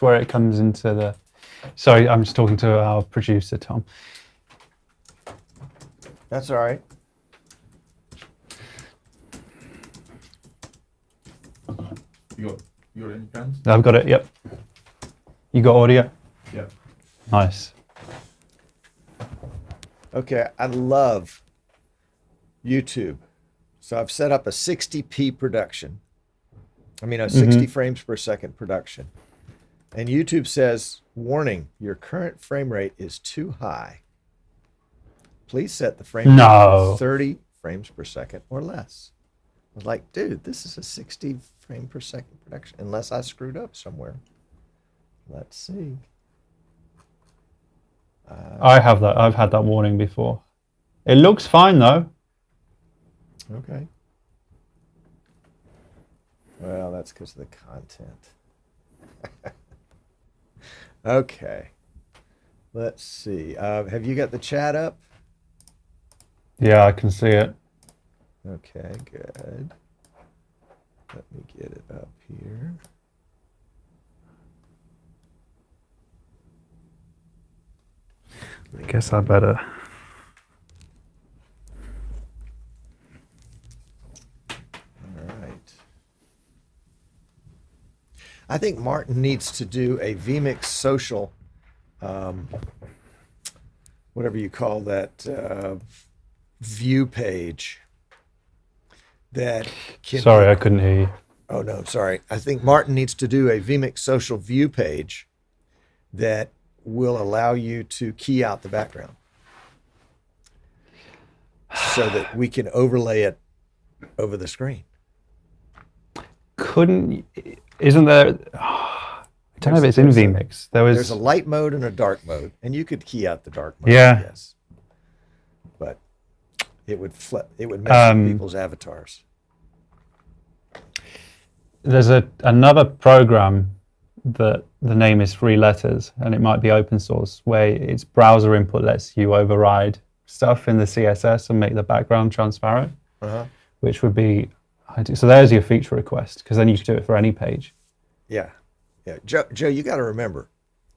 where it comes into the... Sorry, I'm just talking to our producer, Tom. That's all right. You got any pens? I've got it, yep. You got audio? Yeah. Nice. Okay, I love YouTube. So I've set up a 60p production. I mean, a 60 frames per second production. And YouTube says, warning, your current frame rate is too high. Please set the frame rate to 30 frames per second or less. I was like, dude, this is a 60 frame per second production, unless I screwed up somewhere. Let's see. I have that. I've had that warning before. It looks fine though. Okay. Well, that's because of the content. Okay. Let's see. Have you got the chat up? Yeah, I can see it. Okay, good. Let me get it up here. I guess I better... I think Martin needs to do a vMix social, whatever you call that, view page that can... Sorry, I couldn't hear you. Oh, no, sorry. I think Martin needs to do a vMix social view page that will allow you to key out the background so that we can overlay it over the screen. Isn't there... I don't know if it's in vMix. There's a light mode and a dark mode, and you could key out the dark mode, yeah. Yes. But it would mess with people's avatars. There's another program that the name is Three Letters, and it might be open source, where its browser input lets you override stuff in the CSS and make the background transparent, which would be... So there's your feature request, because then you can do it for any page. Yeah. Yeah. Joe, you got to remember,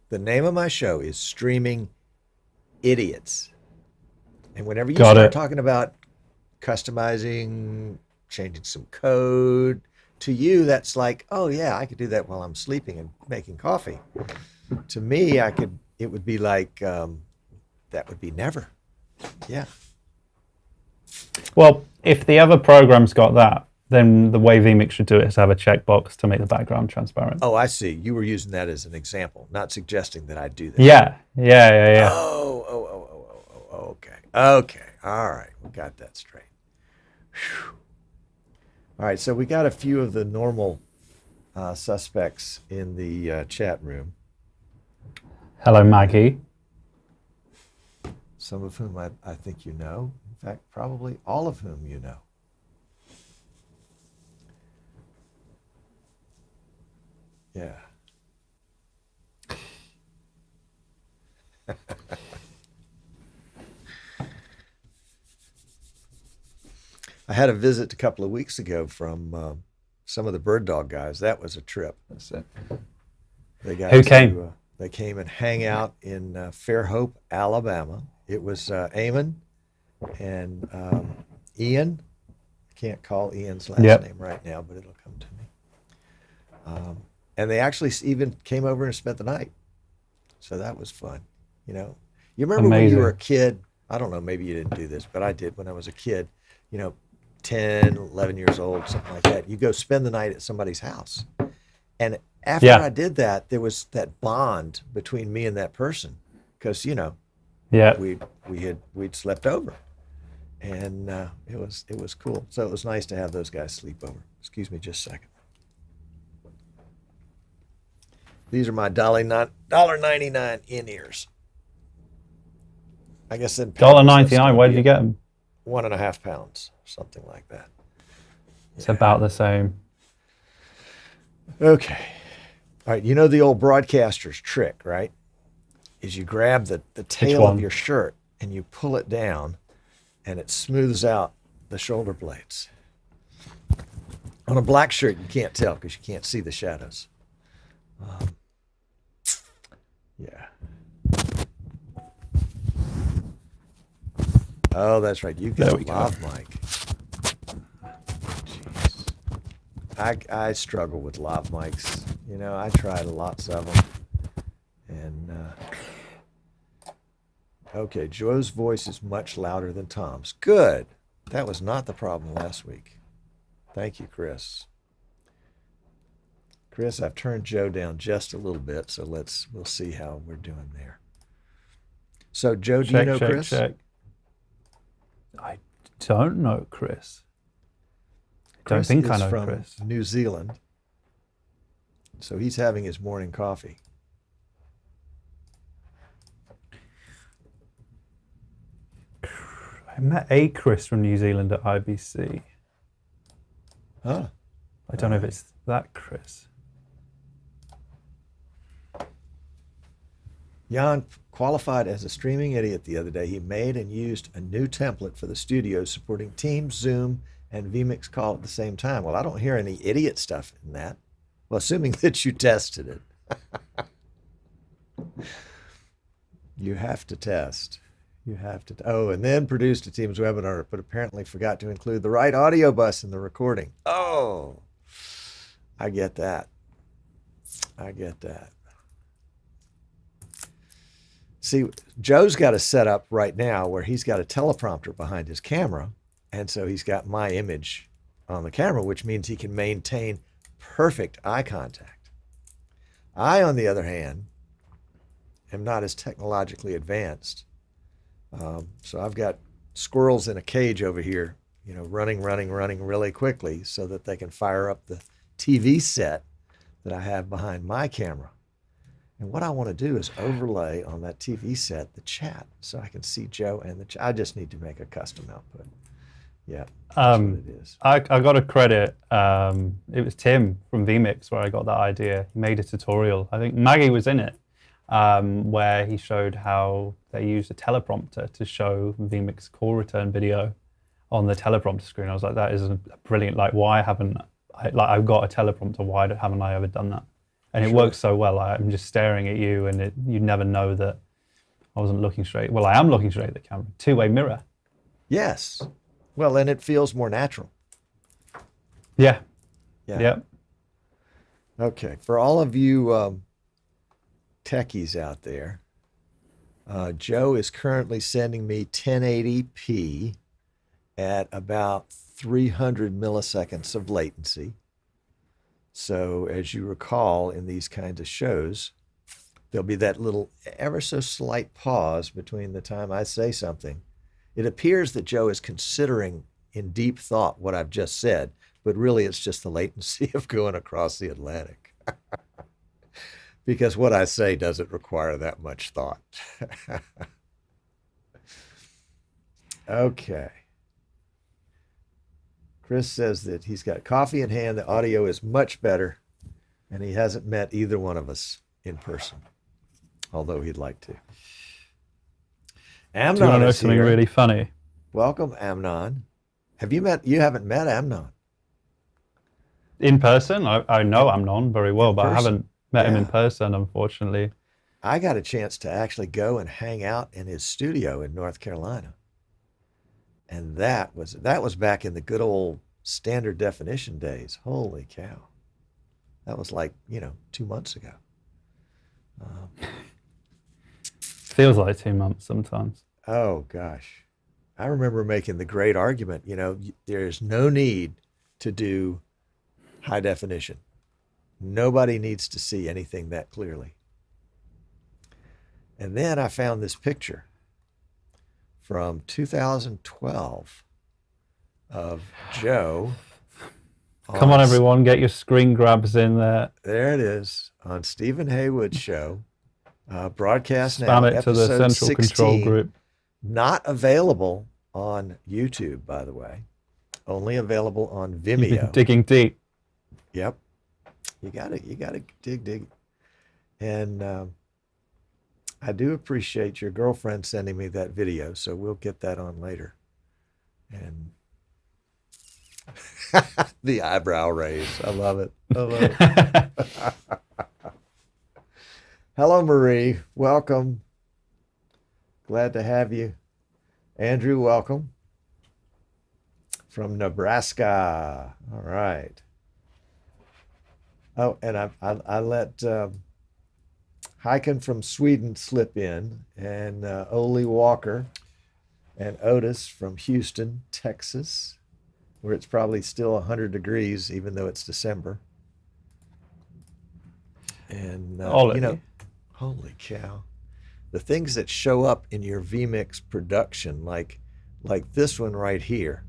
the name of my show is Streaming Idiots. And whenever you start talking about customizing, changing some code, to you, that's like, oh yeah, I could do that while I'm sleeping and making coffee. To me, it would be like, that would be never. Yeah. Well, if the other program's got that, then the way vMix should do it is have a checkbox to make the background transparent. Oh, I see. You were using that as an example, not suggesting that I do that. Yeah. Oh, okay. Okay. All right. We got that straight. Whew. All right. So we got a few of the normal suspects in the chat room. Hello, Maggie. Some of whom I think you know. In fact, probably all of whom you know. Yeah. I had a visit a couple of weeks ago from some of the Bird Dog guys. That was a trip. That's it. Who came? They came and hang out in Fairhope, Alabama. It was Eamon and Ian. I can't call Ian's last name right now, but it'll come to me. And they actually even came over and spent the night. So that was fun. You know, you remember when you were a kid, I don't know, maybe you didn't do this, but I did when I was a kid, 10, 11 years old, something like that. You go spend the night at somebody's house. And after I did that, there was that bond between me and that person because, we'd slept over. And it was cool. So it was nice to have those guys sleep over. Excuse me just a second. These are my $1.99 in-ears. I guess in $1.99, where did you get them? 1.5 pounds, something like that. It's about the same. Okay. All right, you know the old broadcaster's trick, right? Is you grab the tail of your shirt and you pull it down and it smooths out the shoulder blades. On a black shirt, you can't tell because you can't see the shadows. Oh, that's right. You've got a lav mic. Jeez. I struggle with lav mics. You know, I tried lots of them. And, okay, Joe's voice is much louder than Tom's. Good. That was not the problem last week. Thank you, Chris. Chris, I've turned Joe down just a little bit, so we'll see how we're doing there. So, Joe, do you know Chris? Check. I don't know Chris. Don't think I know from Chris. New Zealand. So he's having his morning coffee. I met a Chris from New Zealand at IBC. Huh. I don't know if it's that Chris. Jan qualified as a streaming idiot the other day. He made and used a new template for the studio supporting Teams, Zoom, and vMix call at the same time. Well, I don't hear any idiot stuff in that. Well, assuming that you tested it. You have to test. You have to. And then produced a Teams webinar, but apparently forgot to include the right audio bus in the recording. Oh, I get that. I get that. See, Joe's got a setup right now where he's got a teleprompter behind his camera, and so he's got my image on the camera, which means he can maintain perfect eye contact. I, on the other hand, am not as technologically advanced. So I've got squirrels in a cage over here, you know, running really quickly so that they can fire up the TV set that I have behind my camera. And what I want to do is overlay on that TV set the chat so I can see Joe and the chat. I just need to make a custom output. Yeah, that's what it is. I got a credit. It was Tim from vMix where I got that idea. He made a tutorial. I think Maggie was in it, where he showed how they used a teleprompter to show vMix call return video on the teleprompter screen. I was like, that is a brilliant. Like, why haven't I've got a teleprompter? Why haven't I ever done that? And it works so well. I'm just staring at you, and you never know that I wasn't looking straight. Well, I am looking straight at the camera. Two-way mirror. Yes. Well, and it feels more natural. Yeah. Yeah. Yep. Okay. For all of you techies out there, Joe is currently sending me 1080p at about 300 milliseconds of latency. So as you recall, in these kinds of shows, there'll be that little ever so slight pause between the time I say something. It appears that Joe is considering in deep thought what I've just said, but really it's just the latency of going across the Atlantic. Because what I say doesn't require that much thought. Okay. Chris says that he's got coffee in hand, the audio is much better, and he hasn't met either one of us in person, although he'd like to. Amnon, do you want to know something really funny? Welcome, Amnon. You haven't met Amnon? In person? I know Amnon very well, but I haven't met him in person, unfortunately. I got a chance to actually go and hang out in his studio in North Carolina. And that was back in the good old standard definition days. Holy cow. That was like, 2 months ago. Feels like 2 months sometimes. Oh, gosh. I remember making the great argument, there's no need to do high definition. Nobody needs to see anything that clearly. And then I found this picture from 2012 of Joe. Come on, everyone, get your screen grabs in there. There it is on Stephen Haywood's show. Broadcast Spam now, it to the central 16, control group. Not available on YouTube, by the way. Only available on Vimeo. You've been digging deep. Yep. You gotta dig. And I do appreciate your girlfriend sending me that video, so we'll get that on later. And the eyebrow raise. I love it. Hello, Marie. Welcome. Glad to have you. Andrew, welcome. From Nebraska. All right. Oh, and I let Heiken from Sweden slip in, and Ole Walker and Otis from Houston, Texas, where it's probably still 100 degrees, even though it's December. And, you know, holy cow. The things that show up in your vMix production, like this one right here,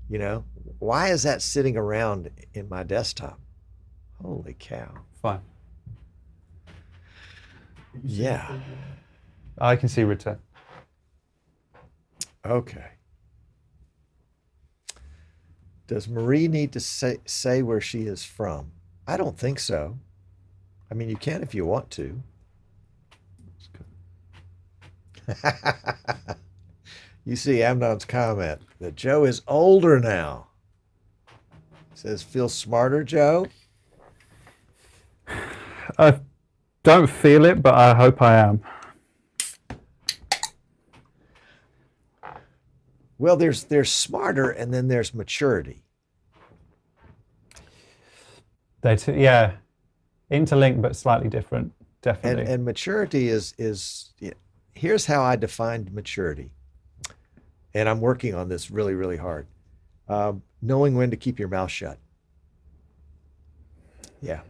you know, why is that sitting around in my desktop? Holy cow. Fine. Yeah. I can see return. Okay. Does Marie need to say where she is from? I don't think so. I mean, you can if you want to. You see Amnon's comment that Joe is older now. He says, feel smarter, Joe? I don't feel it, but I hope I am. Well, there's smarter, and then there's maturity. Yeah, interlinked but slightly different, definitely. And maturity is here's how I defined maturity. And I'm working on this really, really hard. Knowing when to keep your mouth shut. Yeah.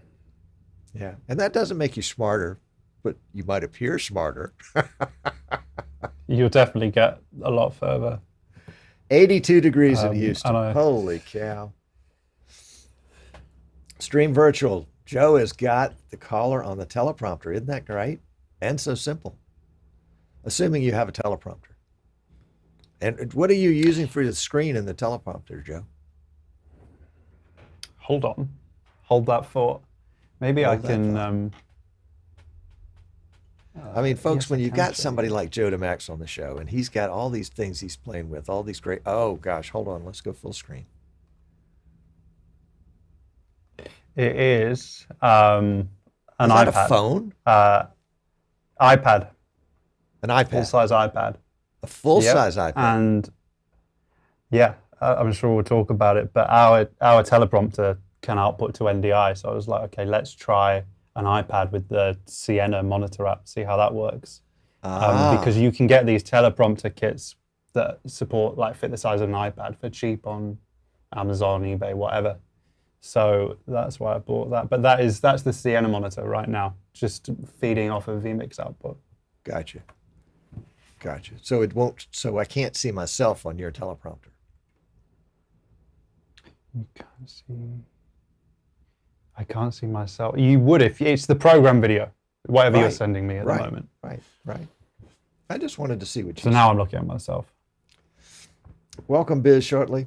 Yeah. And that doesn't make you smarter, but you might appear smarter. You'll definitely get a lot further. 82 degrees in Houston. I know. Holy cow. Stream virtual. Joe has got the caller on the teleprompter. Isn't that great? And so simple. Assuming you have a teleprompter. And what are you using for the screen in the teleprompter, Joe? Hold on. Hold that thought. Maybe Hold I can... I mean, folks, yes, when I you've can got show somebody you. like Joe DeMax on the show, and he's got all these things he's playing with, all these great... Oh, gosh, hold on. Let's go full screen. It is an Is that iPad. a phone? iPad. An iPad? Full-size iPad. A full-size iPad? And yeah, I'm sure we'll talk about it, but our teleprompter can output to NDI. So I was like, okay, let's try an iPad with the Sienna monitor app, see how that works. Because you can get these teleprompter kits that support, like, fit the size of an iPad for cheap on Amazon, eBay, whatever. So that's why I bought that. But that's the Sienna monitor right now, just feeding off of vMix output. Gotcha. Gotcha. So it won't. So I can't see myself on your teleprompter. You can't see. I can't see myself. You would if it's the program video, whatever you're Right. sending me at the moment. Right. Right. I just wanted to see what you. So now I'm looking at myself. Welcome, Biz Shortly.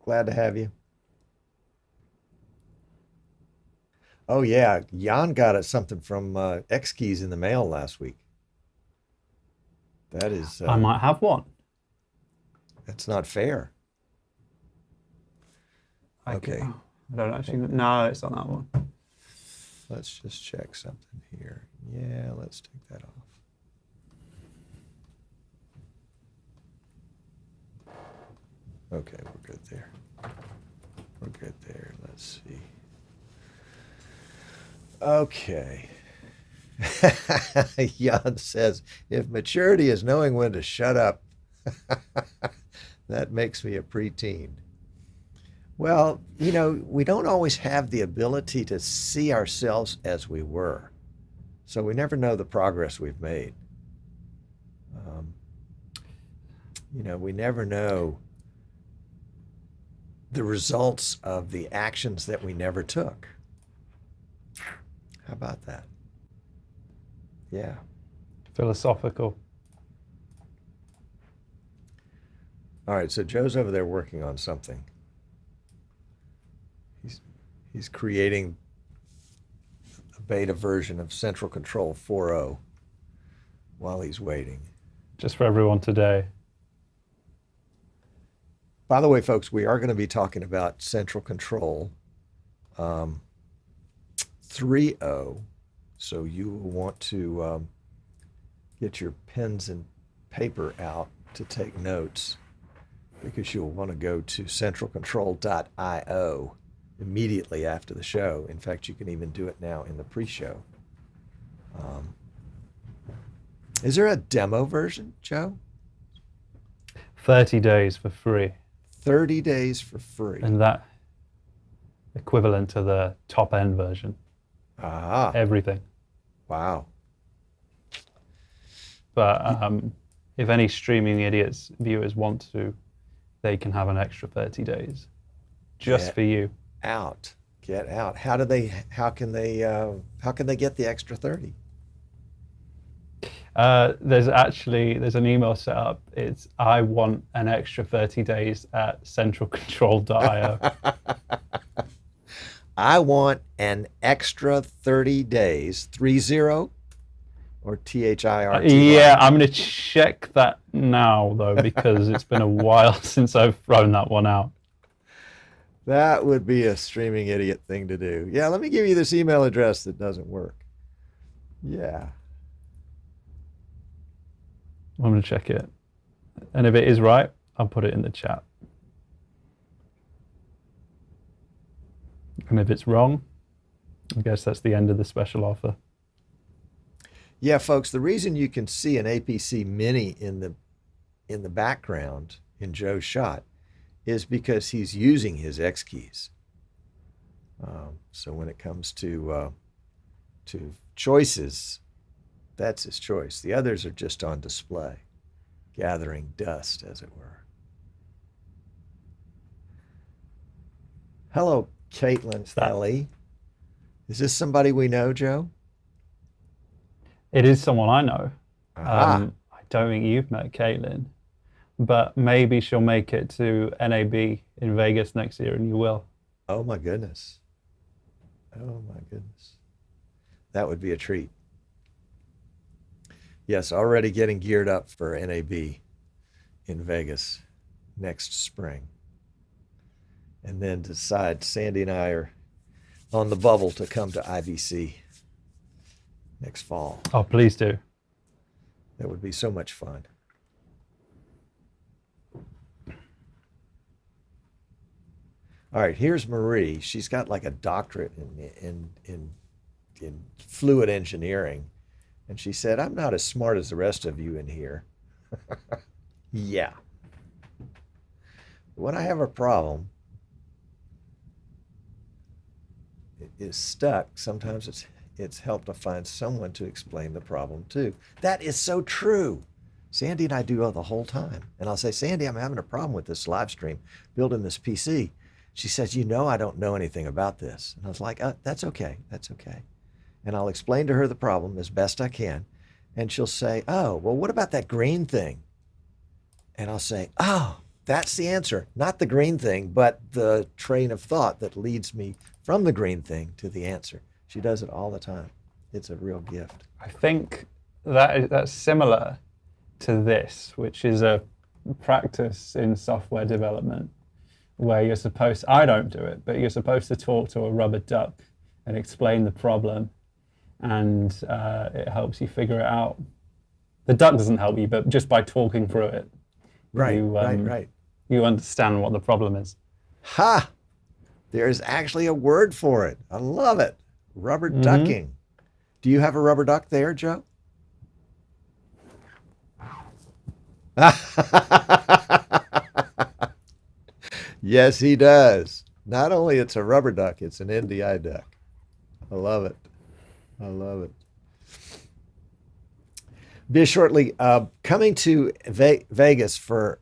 Glad to have you. Oh yeah, Jan got us something from X Keys in the mail last week. That is. I might have one. That's not fair. Okay. I don't actually. No, it's on that one. Let's just check something here. Yeah, let's take that off. Okay, we're good there. We're good there. Let's see. Okay. Jan says, if maturity is knowing when to shut up, that makes me a preteen. Well, you know, we don't always have the ability to see ourselves as we were. So we never know the progress we've made. You know, we never know the results of the actions that we never took. How about that? Yeah. Philosophical. All right, so Joe's over there working on something. He's creating a beta version of Central Control 4.0 while he's waiting. Just for everyone today. By the way, folks, we are going to be talking about Central Control 3.0. So you will want to get your pens and paper out to take notes, because you'll want to go to centralcontrol.io immediately after the show. In fact, you can even do it now in the pre-show. Is there a demo version, Joe? 30 days for free. 30 days for free. And that equivalent to the top end version. Ah, Everything. wow. But if any Streaming Idiots viewers want to, they can have an extra 30 days just for you. Get out. How can they get the extra 30? There's an email set up. It's I want an extra 30 days at centralcontrol.io. I want an extra 30 days, 30 or THIRT? Yeah, I'm going to check that now, though, because it's been a while since I've thrown that one out. That would be a Streaming Idiot thing to do. Yeah, let me give you this email address that doesn't work. Yeah. I'm going to check it. And if it is right, I'll put it in the chat. And if it's wrong, I guess that's the end of the special offer. Yeah, folks, the reason you can see an APC Mini in the background in Joe's shot is because he's using his X keys. So when it comes to choices, that's his choice. The others are just on display, gathering dust, as it were. Hello, Caitlin Ellie. Is this somebody we know, Joe? It is someone I know. Ah. I don't think you've met Caitlin, but maybe she'll make it to NAB in Vegas next year, and you will. Oh, my goodness. Oh, my goodness. That would be a treat. Yes, already getting geared up for NAB in Vegas next spring. And then decide, Sandy and I are on the bubble to come to IBC next fall. Oh, please do. That would be so much fun. All right, here's Marie. She's got like a doctorate in fluid engineering. And she said, I'm not as smart as the rest of you in here. Yeah. When I have a problem, it is stuck. Sometimes it's helped to find someone to explain the problem to. That is so true. Sandy and I do it the whole time. And I'll say, Sandy, I'm having a problem with this live stream, building this PC. She says, I don't know anything about this. And I was like, that's okay. That's okay. And I'll explain to her the problem as best I can. And she'll say, oh, well, what about that green thing? And I'll say, oh, that's the answer. Not the green thing, but the train of thought that leads me from the green thing to the answer. She does it all the time. It's a real gift. I think that's similar to this, which is a practice in software development where you're supposed, I don't do it, but you're supposed to talk to a rubber duck and explain the problem, and it helps you figure it out. The duck doesn't help you, but just by talking through it, right. You understand what the problem is. Ha! There's actually a word for it. I love it. Rubber ducking. Do you have a rubber duck there, Joe? Yes, he does. Not only it's a rubber duck, it's an NDI duck. I love it. I love it. Be shortly coming to Vegas for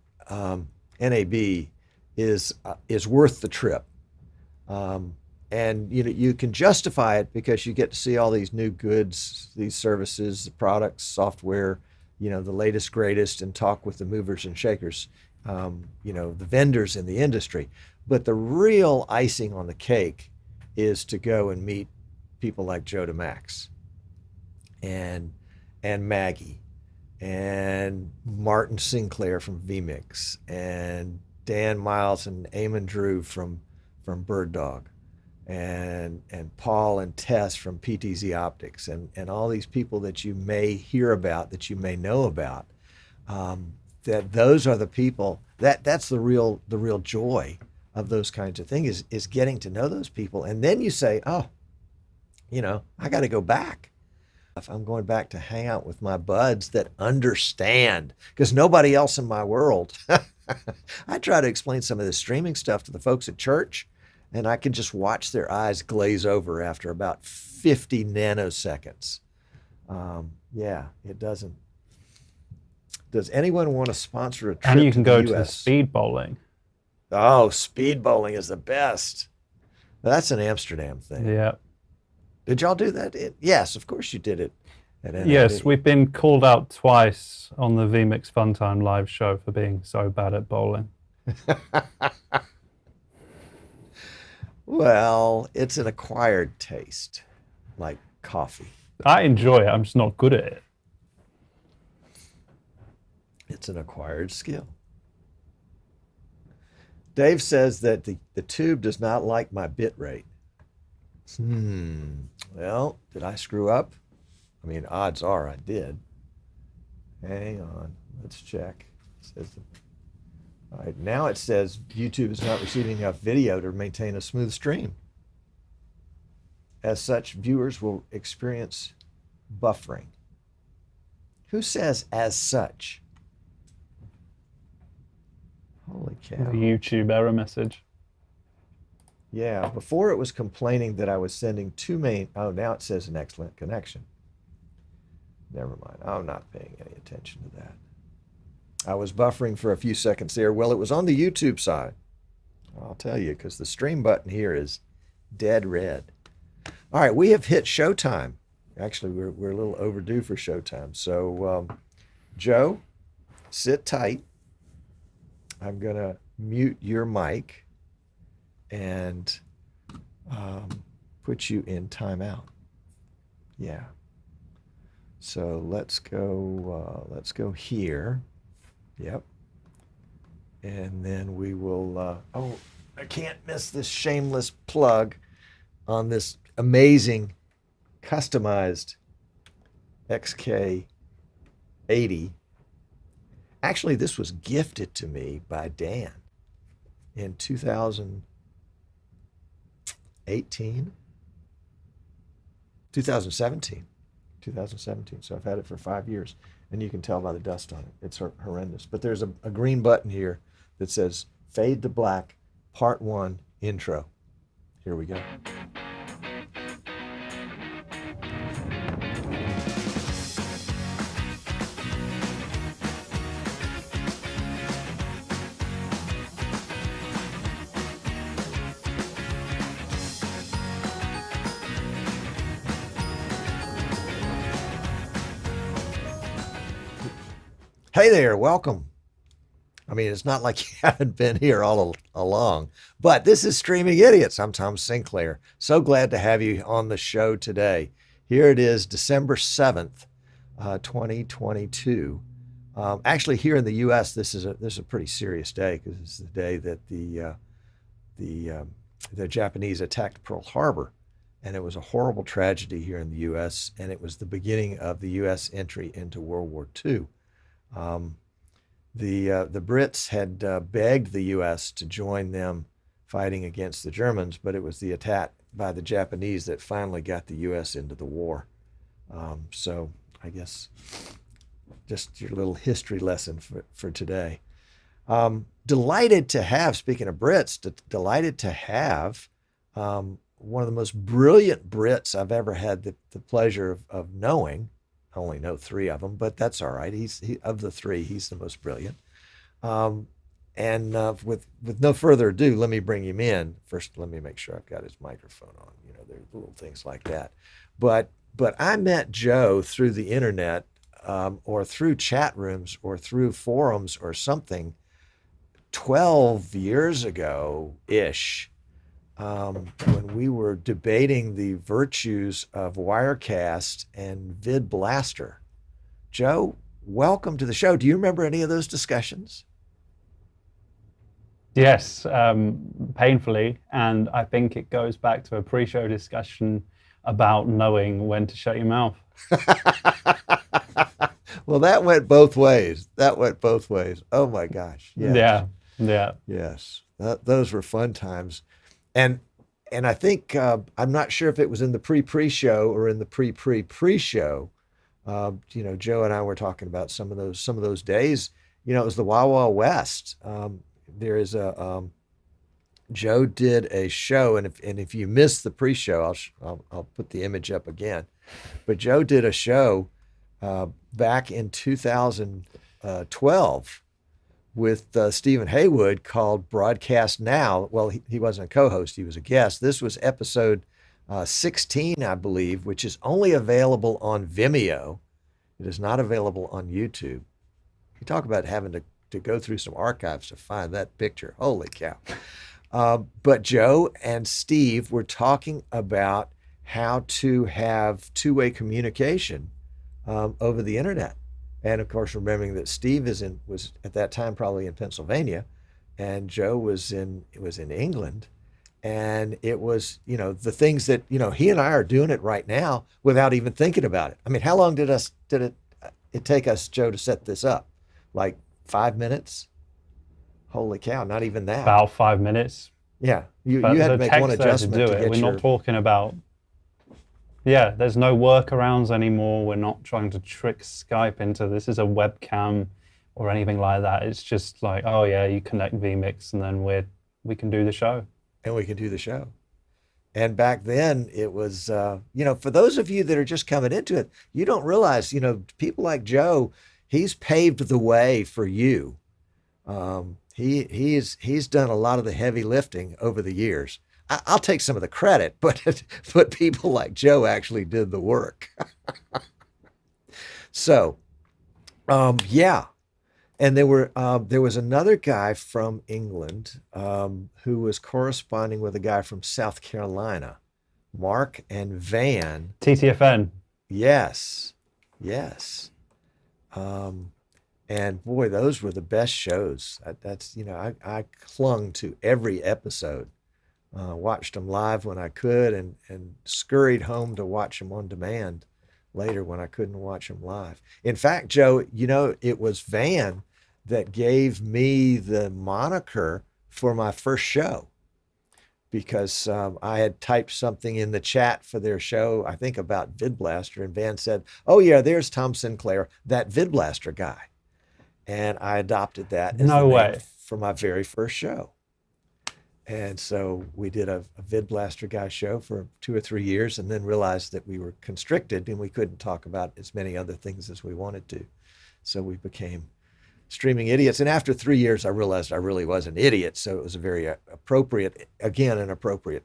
NAB is worth the trip, and you can justify it because you get to see all these new goods, these services, the products, software, the latest greatest, and talk with the movers and shakers, the vendors in the industry. But the real icing on the cake is to go and meet people like Joe DeMax and Maggie and Martin Sinclair from vMix and Dan Miles and Eamon Drew from Bird Dog and Paul and Tess from PTZ Optics and all these people that you may hear about, that you may know about. those are the people that's the real joy of those kinds of things is getting to know those people. And then you say, oh, I got to go back. If I'm going back to hang out with my buds that understand, because nobody else in my world, I try to explain some of this streaming stuff to the folks at church, and I can just watch their eyes glaze over after about 50 nanoseconds. Yeah, it doesn't. Does anyone want to sponsor a trip And you can go the to the US? speed bowling. Oh, speed bowling is the best. That's an Amsterdam thing. Yeah. Did y'all do that? Yes, of course you did it. At NID. Yes, we've been called out twice on the vMix Funtime live show for being so bad at bowling. Well, it's an acquired taste, like coffee. I enjoy it. I'm just not good at it. It's an acquired skill. Dave says that the tube does not like my bit rate. Well, did I screw up? I mean, odds are I did. Hang on, let's check. All right, now it says YouTube is not receiving enough video to maintain a smooth stream. As such, viewers will experience buffering. Who says as such? Holy cow. The YouTube error message. Yeah, before it was complaining that I was sending two main. Oh, now it says an excellent connection. Never mind. I'm not paying any attention to that. I was buffering for a few seconds there. Well, it was on the YouTube side. I'll tell you, because the stream button here is dead red. All right, we have hit showtime. Actually, we're a little overdue for showtime. So, Joe, sit tight. I'm going to mute your mic and put you in timeout. Yeah. So let's go here. Yep. And then we will, oh, I can't miss this shameless plug on this amazing customized XK80. Actually, this was gifted to me by Dan in 2017. So I've had it for 5 years, and you can tell by the dust on it. It's horrendous. But there's a green button here that says Fade to Black, Part 1, Intro. Here we go. Hey there, welcome. I mean, it's not like you haven't been here all along, but this is Streaming Idiots. I'm Tom Sinclair. So glad to have you on the show today. Here it is, December 7th, 2022. Actually, here in the U.S., this is a pretty serious day because it's the day that the Japanese attacked Pearl Harbor, and it was a horrible tragedy here in the U.S., and it was the beginning of the U.S. entry into World War II. The Brits had begged the U.S. to join them fighting against the Germans, but it was the attack by the Japanese that finally got the U.S. into the war. So I guess just your little history lesson for today. Delighted to have, speaking of Brits, delighted to have one of the most brilliant Brits I've ever had the pleasure of knowing. I only know 3 of them, but that's all right. Of the 3, he's the most brilliant. With no further ado, let me bring him in. First, let me make sure I've got his microphone on. You know, there's little things like that. But I met Joe through the internet, or through chat rooms, or through forums, or something, 12 years ago-ish. When we were debating the virtues of Wirecast and Vid Blaster. Joe, welcome to the show. Do you remember any of those discussions? Yes, painfully. And I think it goes back to a pre-show discussion about knowing when to shut your mouth. Well, that went both ways. That went both ways. Oh my gosh. Yes. Yeah, yeah. Yes. Those were fun times. And I think I'm not sure if it was in the pre-show or in the pre-show. Joe and I were talking about some of those days. It was the Wild Wild West. There is a Joe did a show, and if you missed the pre-show, I'll put the image up again. But Joe did a show back in 2012 with Stephen Haywood called Broadcast Now. Well, he wasn't a co-host; he was a guest. This was episode 16, I believe, which is only available on Vimeo. It is not available on YouTube. You talk about having to go through some archives to find that picture. Holy cow. But Joe and Steve were talking about how to have two-way communication over the internet. And of course, remembering that Steve was at that time probably in Pennsylvania, and Joe was in England. And it was, the things that, he and I are doing it right now without even thinking about it. I mean, how long did it take us, Joe, to set this up? Like 5 minutes? Holy cow, not even that. About 5 minutes. Yeah, you had to make one adjustment to get We're not talking about, there's no workarounds anymore. We're not trying to trick Skype into this is a webcam or anything like that. It's just like, oh yeah, you connect vMix and then we can do the show. And we can do the show. And back then it was, for those of you that are just coming into it, you don't realize, people like Joe, he's paved the way for you. He's done a lot of the heavy lifting over the years. I'll take some of the credit, but people like Joe actually did the work. So, yeah. And there was another guy from England who was corresponding with a guy from South Carolina, Mark and Van. TTFN. Yes. And boy, those were the best shows. I clung to every episode, watched them live when I could, and scurried home to watch them on demand later when I couldn't watch them live. In fact, Joe, it was Van that gave me the moniker for my first show, because I had typed something in the chat for their show, I think about VidBlaster, and Van said, oh yeah, there's Tom Sinclair, that VidBlaster guy. And I adopted that as the name for my very first show. And so we did a VidBlaster guy show for 2 or 3 years, and then realized that we were constricted and we couldn't talk about as many other things as we wanted to. So we became Streaming Idiots. And after 3 years, I realized I really was an idiot. So it was a very appropriate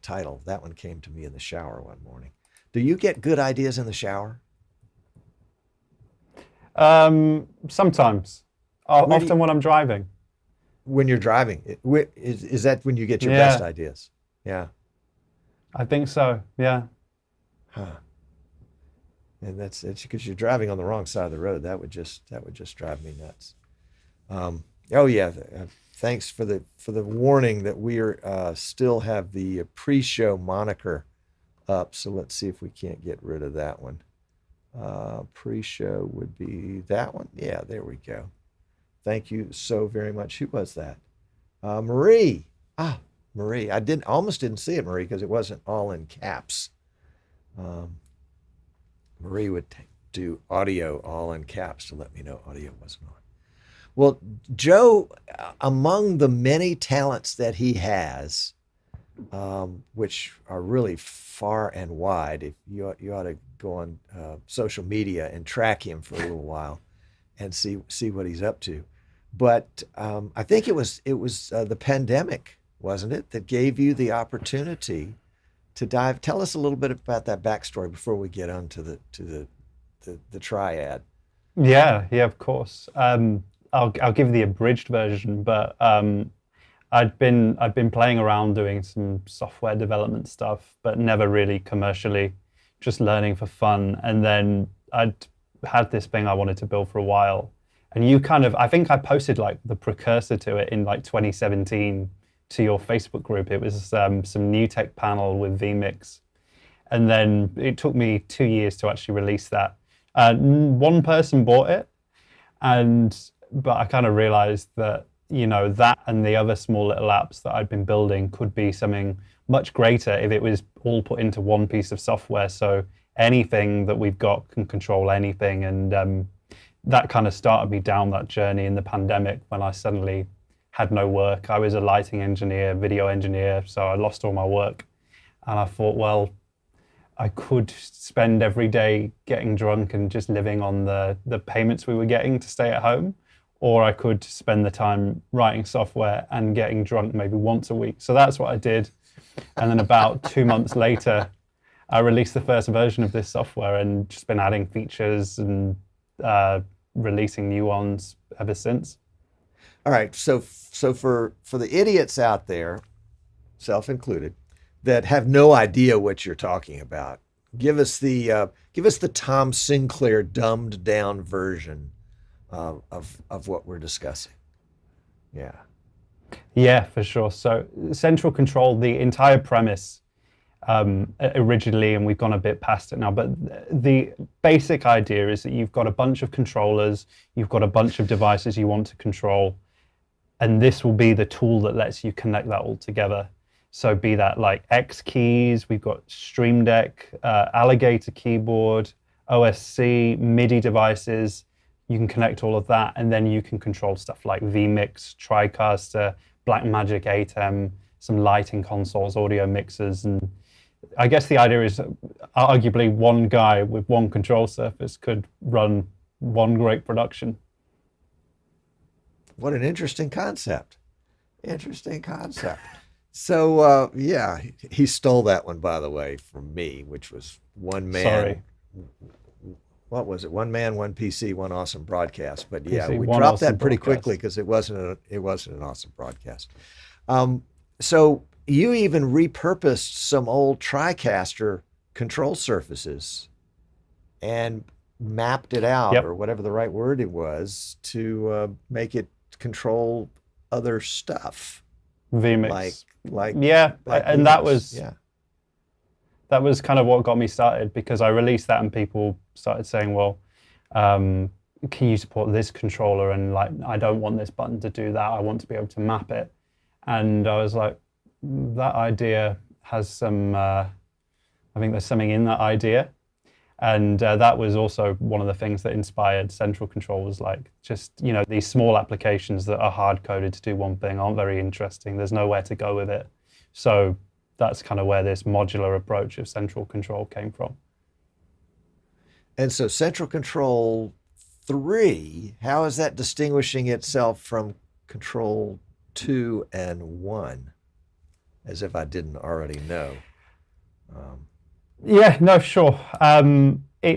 title. That one came to me in the shower one morning. Do you get good ideas in the shower? Sometimes. Often when I'm driving. When you're driving, is that when you get your best ideas? Yeah. I think so, yeah. Huh. And it's because you're driving on the wrong side of the road. That would just drive me nuts. Thanks for the warning that we still have the pre-show moniker up. So let's see if we can't get rid of that one. Pre-show would be that one. Yeah, there we go. Thank you so very much. Who was that? Marie. Marie. I almost didn't see it, Marie, because it wasn't all in caps. Marie would do audio all in caps to let me know audio wasn't on. Well, Joe, among the many talents that he has, which are really far and wide, if you ought to go on social media and track him for a little while and see what he's up to. But I think it was the pandemic, wasn't it, that gave you the opportunity to dive. Tell us a little bit about that backstory before we get on to the triad. Yeah, of course. I'll give the abridged version, but I'd been playing around doing some software development stuff, but never really commercially, just learning for fun. And then I'd had this thing I wanted to build for a while. And I think I posted like the precursor to it in like 2017 to your Facebook group. It was some new tech panel with vMix. And then it took me 2 years to actually release that. One person bought it, But I kind of realized that, that and the other small little apps that I'd been building could be something much greater if it was all put into one piece of software. So anything that we've got can control anything. And that kind of started me down that journey in the pandemic when I suddenly had no work. I was a lighting engineer, video engineer, so I lost all my work. And I thought, well, I could spend every day getting drunk and just living on the payments we were getting to stay at home, or I could spend the time writing software and getting drunk maybe once a week. So that's what I did. And then about 2 months later, I released the first version of this software and just been adding features and releasing new ones ever since. All right. So for the idiots out there, self-included, that have no idea what you're talking about, give us the Tom Sinclair dumbed down version of what we're discussing. Yeah. Yeah, for sure. So central control, the entire premise originally, and we've gone a bit past it now, but the basic idea is that you've got a bunch of controllers, you've got a bunch of devices you want to control, and this will be the tool that lets you connect that all together. So be that like X keys, we've got Stream Deck, Alligator keyboard, OSC, MIDI devices. You can connect all of that, and then you can control stuff like vMix, TriCaster, Blackmagic 8M, some lighting consoles, audio mixers. And I guess the idea is arguably one guy with one control surface could run one great production. What an interesting concept. Interesting concept. So, yeah, he stole that one, by the way, from me, which was one man. Sorry. What was it? One man, one PC, one awesome broadcast. But yeah, PC, we one dropped awesome that pretty broadcast. quickly because it wasn't an awesome broadcast. So you even repurposed some old TriCaster control surfaces and mapped it out, Yep. or whatever the right word it was, to make it control other stuff. vMix. Like Yeah, like and that vMix. was yeah. that was kind of what got me started, because I released that and people started saying, well, can you support this controller? And like, I don't want this button to do that. I want to be able to map it. And I was like, that idea has some, I think there's something in that idea. And that was also one of the things that inspired Central Control, was like, just, these small applications that are hard coded to do one thing aren't very interesting. There's nowhere to go with it. So that's kind of where this modular approach of Central Control came from. And so Central Control 3, how is that distinguishing itself from Control 2 and 1? As if I didn't already know. Yeah, no, sure.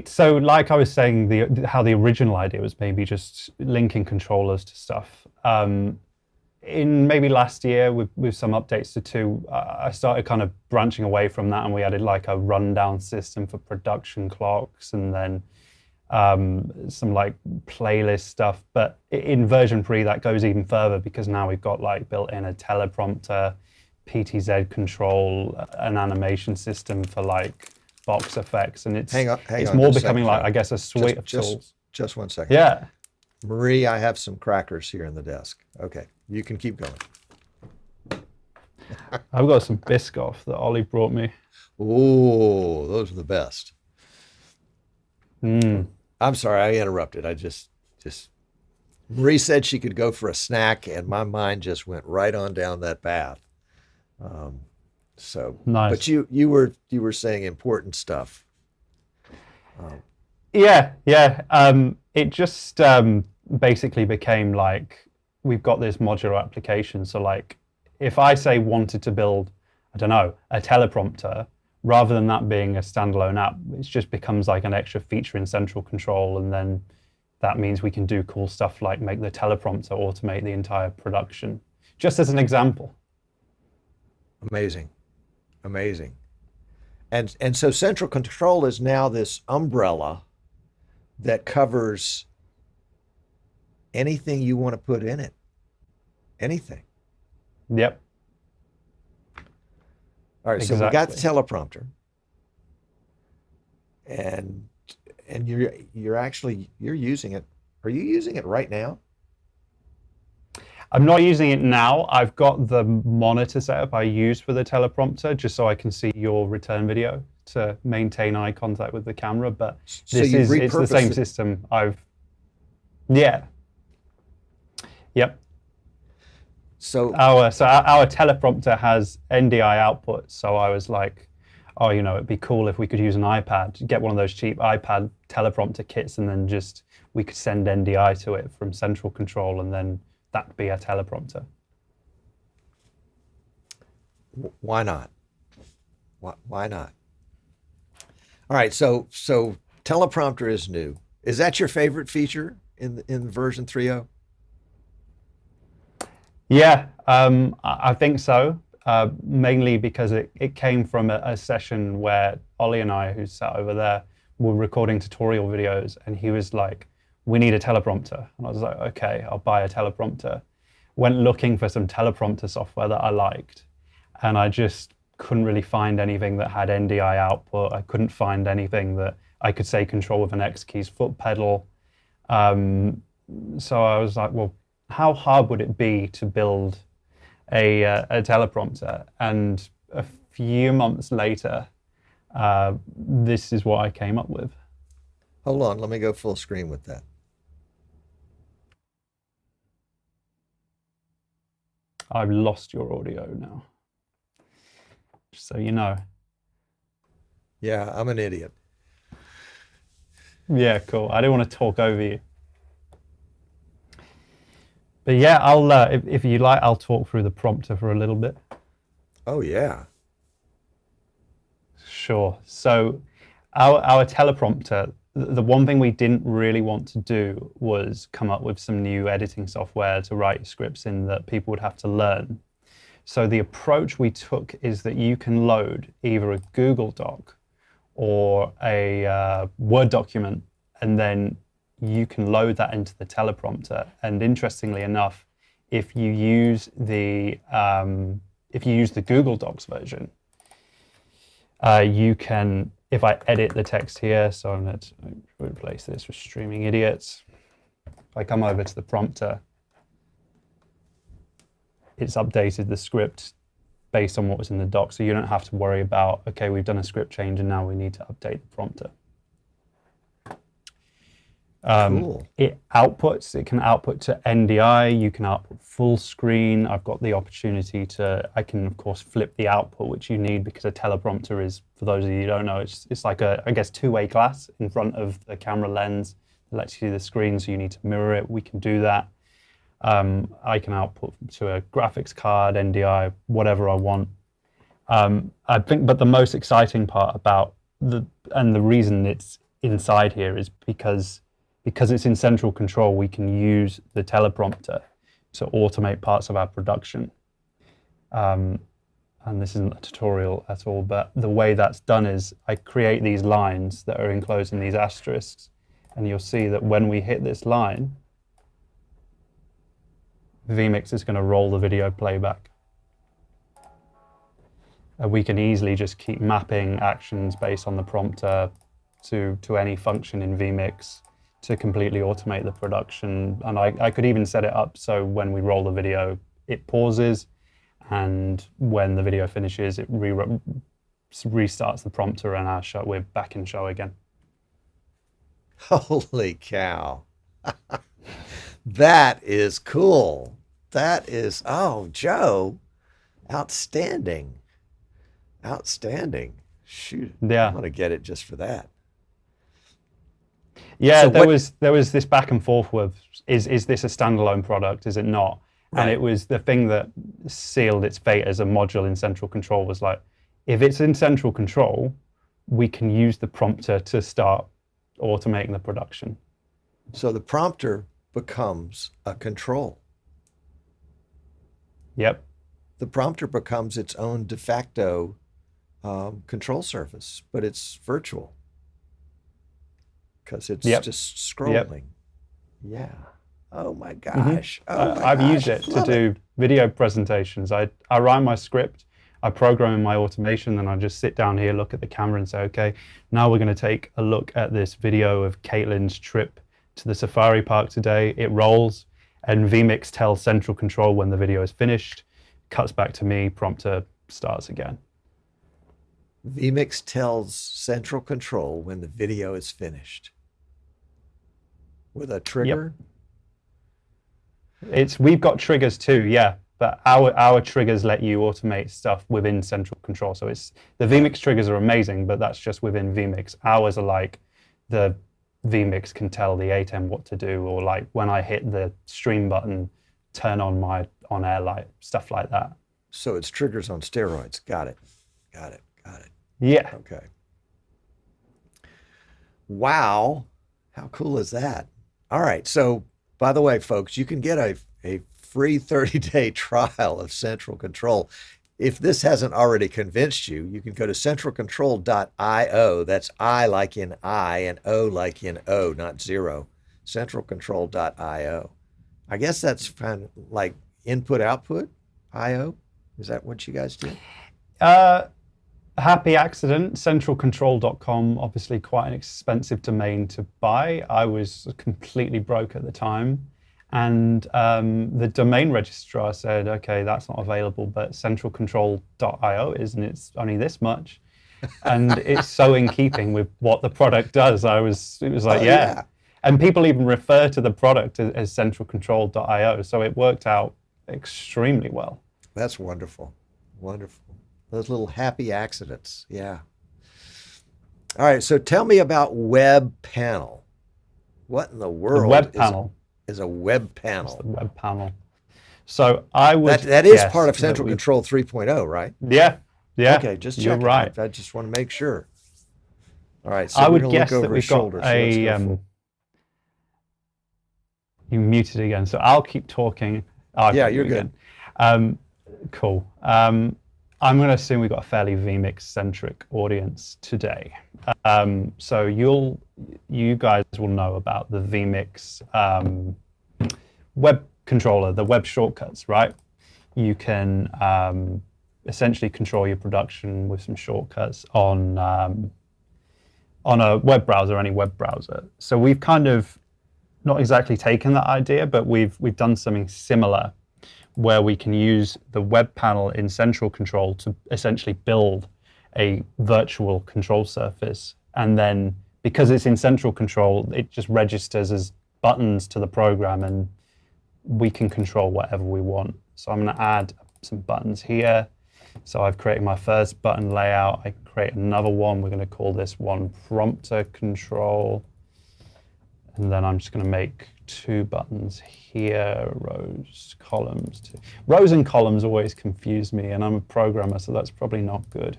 So like I was saying, how the original idea was maybe just linking controllers to stuff. In maybe last year, with some updates to 2, I started kind of branching away from that, and we added like a rundown system for production clocks, and then some like playlist stuff. But in version 3, that goes even further, because now we've got like built in a teleprompter, PTZ control, an animation system for like box effects, and it's more becoming like, I guess, a suite of tools. Just 1 second. Yeah. Marie, I have some crackers here in the desk. Okay, you can keep going. I've got some Biscoff that Ollie brought me. Oh, those are the best. Mm. I'm sorry, I interrupted. I just Marie said she could go for a snack, and my mind just went right on down that path. So Nice. But you were saying important stuff. Yeah. It just basically became like, we've got this modular application. So like, if I say wanted to build, I don't know, a teleprompter, rather than that being a standalone app, it just becomes like an extra feature in Central Control. And then that means we can do cool stuff like make the teleprompter automate the entire production, just as an example. Amazing. And so Central Control is now this umbrella that covers anything you want to put in it. Anything. Yep. All right, so we got the teleprompter, and you're using it Are you using it right now? I'm not using it now. I've got the monitor setup I use for the teleprompter just so I can see your return video to maintain eye contact with the camera. But So it's the same it. system. Yeah. Yep. So our teleprompter has NDI output. So I was like, oh, it'd be cool if we could use an iPad, get one of those cheap iPad teleprompter kits, and then we could send NDI to it from central control, and then that'd be a teleprompter. why not? Why not? All right, so teleprompter is new. Is that your favorite feature in version 3.0? Yeah, I think so. Mainly because it came from a session where Ollie and I, who sat over there, were recording tutorial videos, and he was like, we need a teleprompter. And I was like, okay, I'll buy a teleprompter. Went looking for some teleprompter software that I liked, and I just couldn't really find anything that had NDI output. I couldn't find anything that I could say control with an X keys foot pedal. So I was like, well, how hard would it be to build a teleprompter? And a few months later, this is what I came up with. Hold on, let me go full screen with that. I've lost your audio now, just so you know. Yeah, I'm an idiot. Yeah, cool. I didn't want to talk over you. But yeah, I'll if you like, I'll talk through the prompter for a little bit. Oh yeah. Sure. So our teleprompter, the one thing we didn't really want to do was come up with some new editing software to write scripts in that people would have to learn. So the approach we took is that you can load either a Google Doc or a Word document, and then you can load that into the teleprompter. And interestingly enough, if you use the Google Docs version, you can, if I edit the text here, so I'm going to replace this with Streaming Idiots. If I come over to the prompter, it's updated the script based on what was in the doc, so you don't have to worry about, okay, we've done a script change and now we need to update the prompter. Cool. It can output to NDI, you can output full screen. I've got the opportunity I can of course flip the output, which you need because a teleprompter is, for those of you who don't know, it's like a, I guess, two-way glass in front of the camera lens that lets you see the screen, so you need to mirror it. We can do that. I can output to a graphics card, NDI, whatever I want. I think, but the most exciting part about the reason it's inside here is because it's in central control, we can use the teleprompter to automate parts of our production. And this isn't a tutorial at all, but the way that's done is I create these lines that are enclosed in these asterisks, and you'll see that when we hit this line, vMix is going to roll the video playback. And we can easily just keep mapping actions based on the prompter to any function in vMix to completely automate the production. And I could even set it up so when we roll the video, it pauses, and when the video finishes, it restarts the prompter, and we're back in show again. Holy cow. That is cool. That is, oh, Joe, outstanding. Outstanding. Shoot. Yeah. I'm going to get it just for that. Yeah, So there was this back and forth with, is this a standalone product? Is it not? Right. And it was the thing that sealed its fate as a module in central control was like, if it's in central control, we can use the prompter to start automating the production. So the prompter becomes a control. Yep. The prompter becomes its own de facto control surface, but it's virtual because it's just scrolling. Yeah. Oh my gosh. Oh my I've gosh. used it to Love do video presentations. I write my script, I program in my automation, and I just sit down here, look at the camera and say, okay, now we're going to take a look at this video of Caitlin's trip to the Safari Park today. It rolls, and vMix tells central control when the video is finished, cuts back to me, prompter starts again. vMix tells central control when the video is finished. With a trigger? Yep. We've got triggers too, yeah, but our triggers let you automate stuff within central control. So the vMix triggers are amazing, but that's just within vMix. Ours are like the vMix can tell the ATEM what to do, or like when I hit the stream button, turn on my on-air light, stuff like that. So it's triggers on steroids. Got it. Yeah. Okay. Wow. How cool is that? All right. So, by the way, folks, you can get a free 30-day trial of Central Control. If this hasn't already convinced you, you can go to centralcontrol.io. That's I like in I and O like in O, not zero. Centralcontrol.io. I guess that's kind of like input output IO. Is that what you guys do? Happy accident. Centralcontrol.com, obviously quite an expensive domain to buy. I was completely broke at the time. And the domain registrar said, okay, that's not available, but centralcontrol.io isn't, it's only this much. And it's so in keeping with what the product does. It was like, yeah. And people even refer to the product as centralcontrol.io. So it worked out extremely well. That's wonderful. Wonderful. Those little happy accidents. Yeah. All right. So tell me about Web Panel. What in the world? The Web Panel is a Web Panel. It's the Web Panel. So I would. That is part of Central Control 3.0, right? Yeah. Yeah. Okay. Just check. You're right. I just want to make sure. All right. So I we're would gonna guess look over that we've his got shoulder, so you muted again, so I'll keep talking. Yeah, you're good. Cool. I'm going to assume we've got a fairly vMix-centric audience today. So you guys will know about the vMix web controller, the web shortcuts, right? You can essentially control your production with some shortcuts on a web browser, any web browser. So we've kind of not exactly taken that idea, but we've done something similar, where we can use the web panel in central control to essentially build a virtual control surface. And then because it's in central control, it just registers as buttons to the program, and we can control whatever we want. So I'm going to add some buttons here. So I've created my first button layout. I create another one. We're going to call this one prompter control. And then I'm just going to make 2 buttons here, rows, columns. Rows and columns always confuse me, and I'm a programmer, so that's probably not good.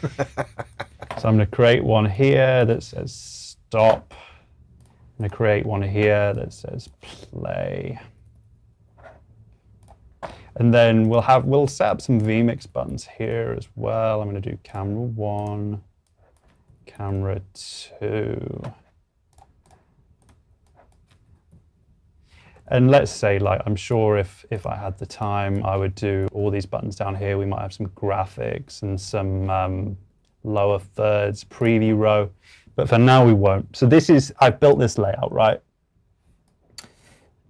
So I'm going to create one here that says stop. I'm going to create one here that says play. And then we'll set up some vMix buttons here as well. I'm going to do camera 1, camera 2. And let's say, like, I'm sure if I had the time, I would do all these buttons down here. We might have some graphics and some lower thirds, preview row, but for now we won't. So I've built this layout, right?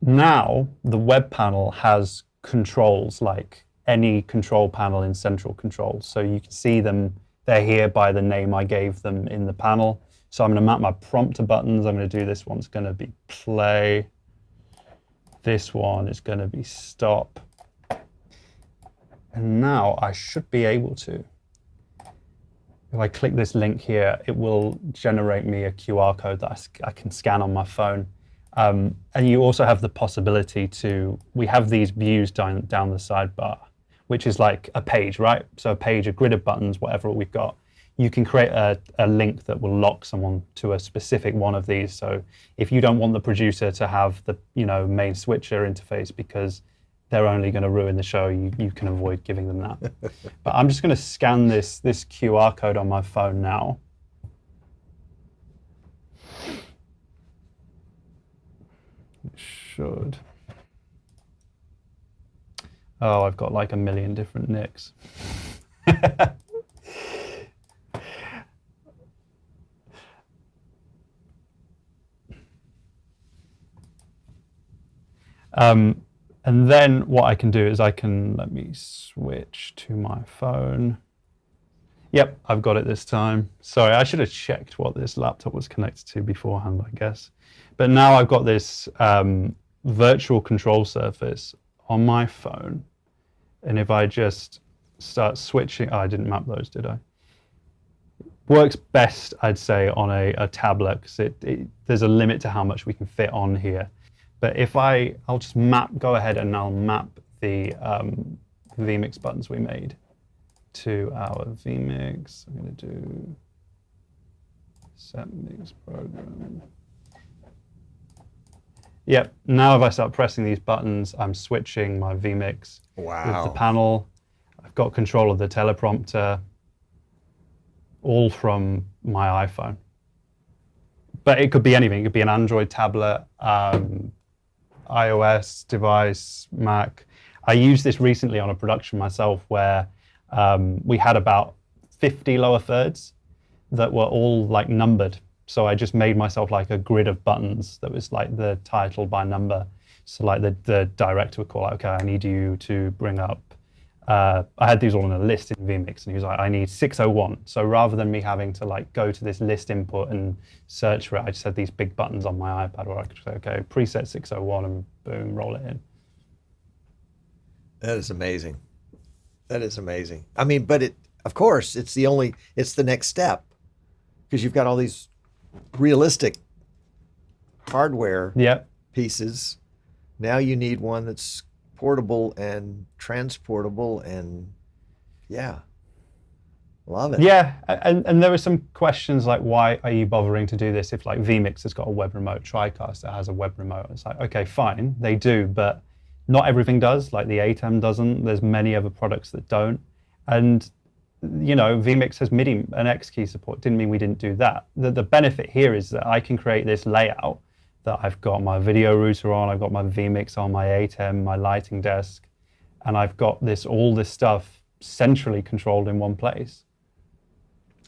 Now the web panel has controls like any control panel in central control. So you can see them, they're here by the name I gave them in the panel. So I'm going to map my prompter buttons. I'm going to do this one's going to be play. This one is going to be stop. And now I should be able to, if I click this link here, it will generate me a QR code that I can scan on my phone. And you also have the possibility we have these views down the sidebar, which is like a page, right? So a page, a grid of buttons, whatever we've got. You can create a link that will lock someone to a specific one of these. So if you don't want the producer to have the main switcher interface because they're only going to ruin the show, you can avoid giving them that. But I'm just going to scan this QR code on my phone now. It should. Oh, I've got like a million different nicks. And then what I can do is let me switch to my phone. Yep, I've got it this time. Sorry, I should have checked what this laptop was connected to beforehand, I guess. But now I've got this virtual control surface on my phone. And if I just start switching, I didn't map those, did I? Works best, I'd say, on a tablet, because there's a limit to how much we can fit on here. But if I'll just go ahead and I'll map the vMix buttons we made to our vMix. I'm going to do set mix program. Yep, now if I start pressing these buttons, I'm switching my vMix with the panel. I've got control of the teleprompter, all from my iPhone. But it could be anything. It could be an Android tablet, iOS device, Mac. I used this recently on a production myself where we had about 50 lower thirds that were all like numbered. So I just made myself like a grid of buttons that was like the title by number. So like the director would call out, okay, I need you to bring up, I had these all on a list in vMix, and he was like, I need 601. So rather than me having to like go to this list input and search for it, I just had these big buttons on my iPad where I could say, okay, preset 601, and boom, roll it in. That is amazing. That is amazing. I mean, but of course, it's the next step, because you've got all these realistic hardware pieces. Now you need one that's portable and transportable, and love it. Yeah, and there were some questions like, why are you bothering to do this if like vMix has got a web remote, TriCaster has a web remote? It's like, okay, fine, they do, but not everything does. Like the ATEM doesn't. There's many other products that don't. And vMix has MIDI and X key support. Didn't mean we didn't do that. The benefit here is that I can create this layout that I've got my video router on, I've got my vMix on, my ATEM, my lighting desk, and I've got all this stuff centrally controlled in one place.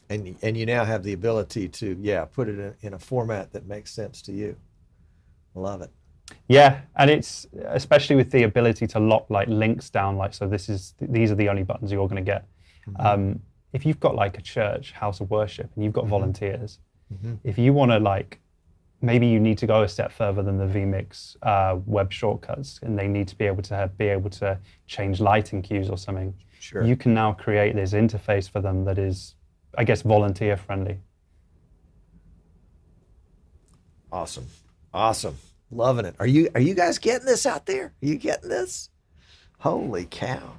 And you now have the ability to put it in a format that makes sense to you. Love it. Yeah, and it's especially with the ability to lock like links down, like, so these are the only buttons you're going to get. Mm-hmm. If you've got like a church, house of worship, and you've got volunteers, if you want to like, maybe you need to go a step further than the vMix web shortcuts, and they need to be able to change lighting cues or something. Sure. You can now create this interface for them that is, I guess, volunteer friendly. Awesome. Loving it. Are you guys getting this out there? Are you getting this? Holy cow.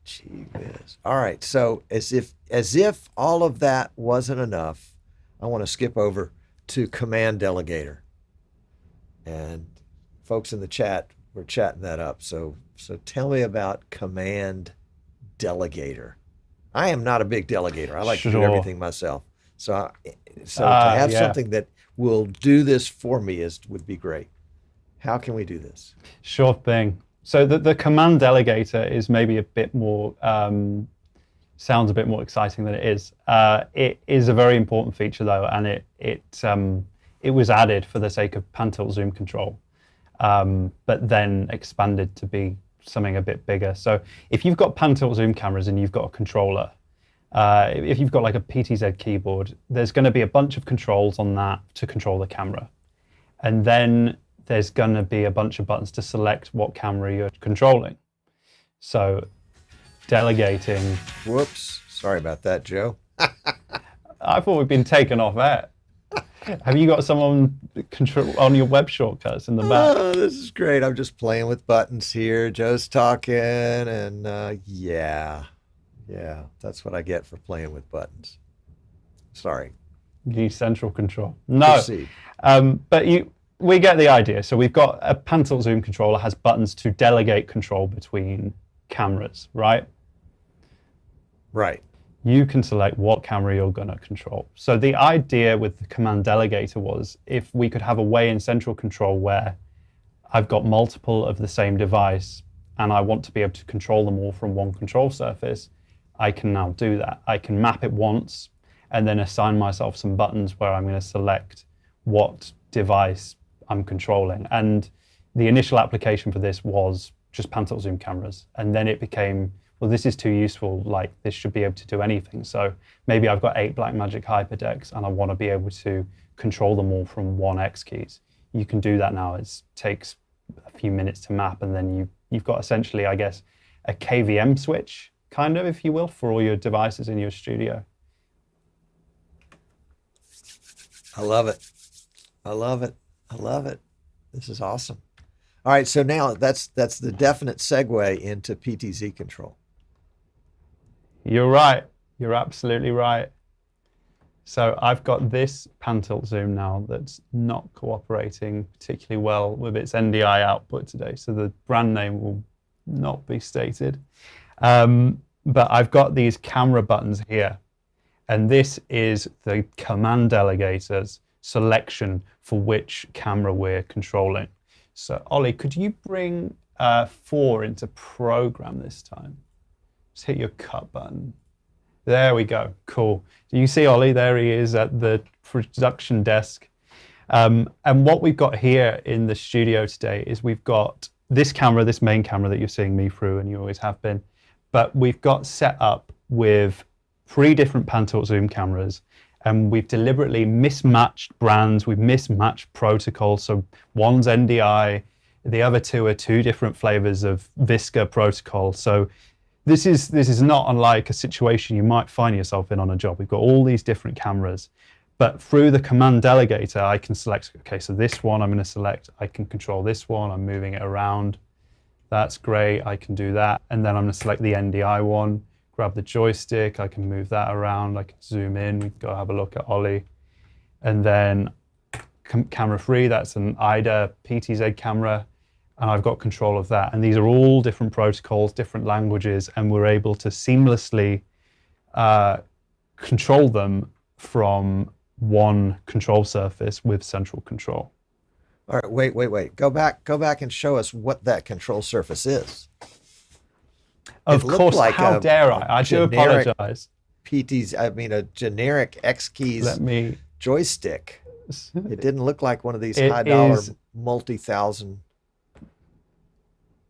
Gee whiz. All right. So as if all of that wasn't enough, I want to skip over to Command Delegator. And folks in the chat, we're chatting that up. So tell me about Command Delegator. I am not a big delegator. I like to do everything myself. So to have something that will do this for me would be great. How can we do this? Sure thing. So the Command Delegator is maybe a bit more, sounds a bit more exciting than it is. It is a very important feature though, and it was added for the sake of pan-tilt zoom control, but then expanded to be something a bit bigger. So if you've got pan-tilt zoom cameras and you've got a controller, if you've got like a PTZ keyboard, there's going to be a bunch of controls on that to control the camera. And then there's going to be a bunch of buttons to select what camera you're controlling. So delegating. Whoops. Sorry about that, Joe. I thought we'd been taken off air. Have you got someone on your web shortcuts in the back? Oh, this is great. I'm just playing with buttons here. Joe's talking, and yeah, that's what I get for playing with buttons. Sorry. You need central control. No. Proceed. But we get the idea. So we've got a pan-tilt zoom controller has buttons to delegate control between cameras, right? Right. You can select what camera you're going to control. So the idea with the Command Delegator was if we could have a way in central control where I've got multiple of the same device and I want to be able to control them all from one control surface, I can now do that. I can map it once and then assign myself some buttons where I'm going to select what device I'm controlling. And the initial application for this was just pan tilt zoom cameras, and then it became, well, this is too useful, like this should be able to do anything. So maybe I've got 8 Blackmagic hyperdecks and I want to be able to control them all from one X keys. You can do that now. It takes a few minutes to map, and then you've got essentially, I guess, a KVM switch, kind of, if you will, for all your devices in your studio. I love it. I love it. I love it. This is awesome. All right, so now that's the definite segue into PTZ control. You're right. You're absolutely right. So I've got this pan tilt zoom now that's not cooperating particularly well with its NDI output today. So the brand name will not be stated. But I've got these camera buttons here. And this is the command delegator's selection for which camera we're controlling. So Ollie, could you bring 4 into program this time? Just hit your cut button. There we go. Cool. Do you see Ollie? There he is at the production desk. And what we've got here in the studio today is we've got this camera, this main camera that you're seeing me through, and you always have been. But we've got set up with 3 different pan tilt zoom cameras, and we've deliberately mismatched brands, we've mismatched protocols. So one's NDI, the other 2 are 2 different flavors of Visca protocol. So this is not unlike a situation you might find yourself in on a job. We've got all these different cameras, but through the command delegator, I can select, okay, so this one I'm going to select, I can control this one, I'm moving it around. That's great, I can do that. And then I'm going to select the NDI one, grab the joystick, I can move that around, I can zoom in, we can go have a look at Ollie. And then camera 3, that's an IDA PTZ camera, and I've got control of that. And these are all different protocols, different languages, and we're able to seamlessly control them from one control surface with central control. All right, wait. Go back and show us what that control surface is. Of course, like how dare I? I do apologize. A generic X keys joystick. It didn't look like one of these high-dollar, multi-thousand.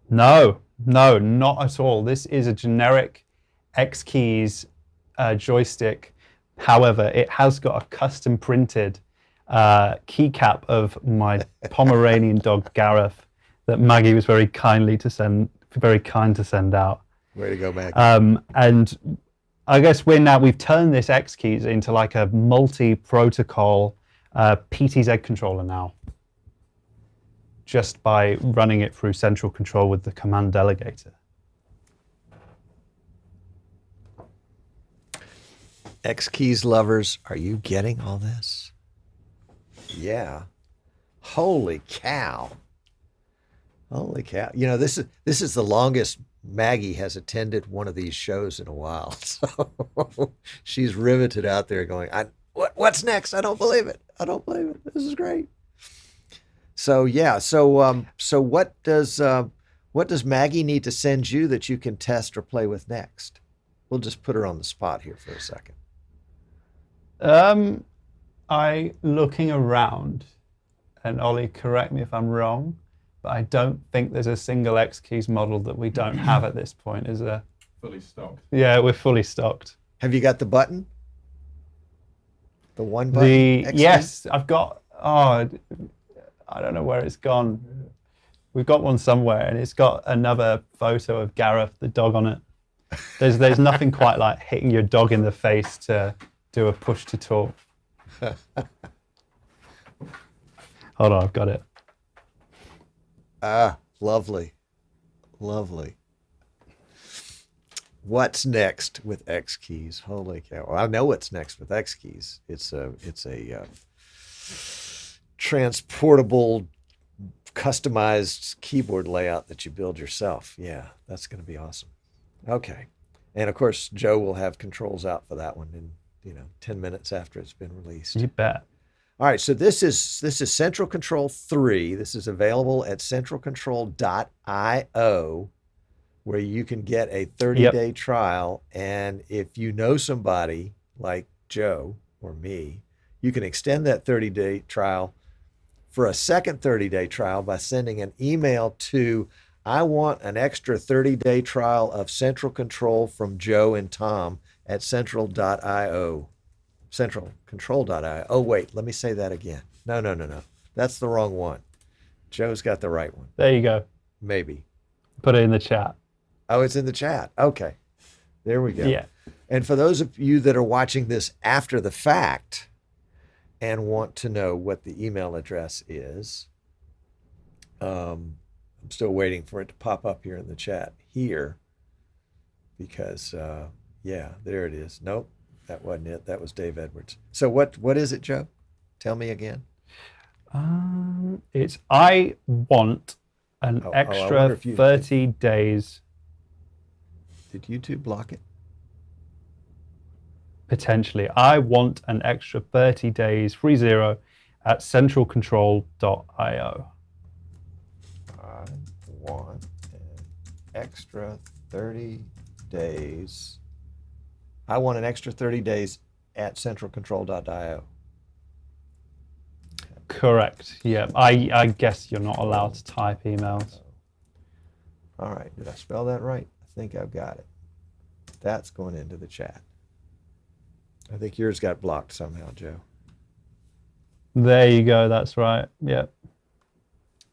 No, not at all. This is a generic X keys joystick. However, it has got a custom printed keycap of my Pomeranian dog Gareth that Maggie was very kind to send out. Way to go, Maggie. And I guess we've turned this X keys into like a multi-protocol PTZ controller now, just by running it through central control with the command delegator. X keys lovers, are you getting all this? Yeah. Holy cow. Holy cow. You know, this is the longest Maggie has attended one of these shows in a while. So she's riveted out there going, what's next? I don't believe it. I don't believe it. This is great. So yeah, so what does Maggie need to send you that you can test or play with next? We'll just put her on the spot here for a second. Looking around, and Ollie, correct me if I'm wrong, but I don't think there's a single X keys model that we don't have at this point, is there? Fully stocked. Yeah, we're fully stocked. Have you got the button? The one button? Yes, I've got, I don't know where it's gone. We've got one somewhere, and it's got another photo of Gareth, the dog, on it. There's nothing quite like hitting your dog in the face to do a push to talk. Hold on, I've got it. Ah, lovely. Lovely. What's next with X keys? Holy cow. Well, I know what's next with X keys. It's a transportable, customized keyboard layout that you build yourself. Yeah, that's going to be awesome. Okay. And of course, Joe will have controls out for that one in 10 minutes after it's been released. You bet. All right, so this is Central Control 3. This is available at centralcontrol.io, where you can get a 30-day trial. And if you know somebody like Joe or me, you can extend that 30-day trial for a second 30-day trial by sending an email to I want an extra 30-day trial of Central Control from Joe and Tom at central.io. Centralcontrol.io. Oh, wait, let me say that again. No. That's the wrong one. Joe's got the right one. There you go. Maybe. Put it in the chat. Oh, it's in the chat. Okay. There we go. Yeah. And for those of you that are watching this after the fact and want to know what the email address is, I'm still waiting for it to pop up here in the chat here because, yeah, there it is. Nope, that wasn't it. That was Dave Edwards. So what is it, Joe? Tell me again. It's I want an extra 30 days. Did YouTube block it? Potentially. I want an extra 30 days, 30, at centralcontrol.io. I want an extra 30 days. I want an extra 30 days at centralcontrol.io. Correct. Yeah. I guess you're not allowed to type emails. All right. Did I spell that right? I think I've got it. That's going into the chat. I think yours got blocked somehow, Joe. There you go. That's right. Yep.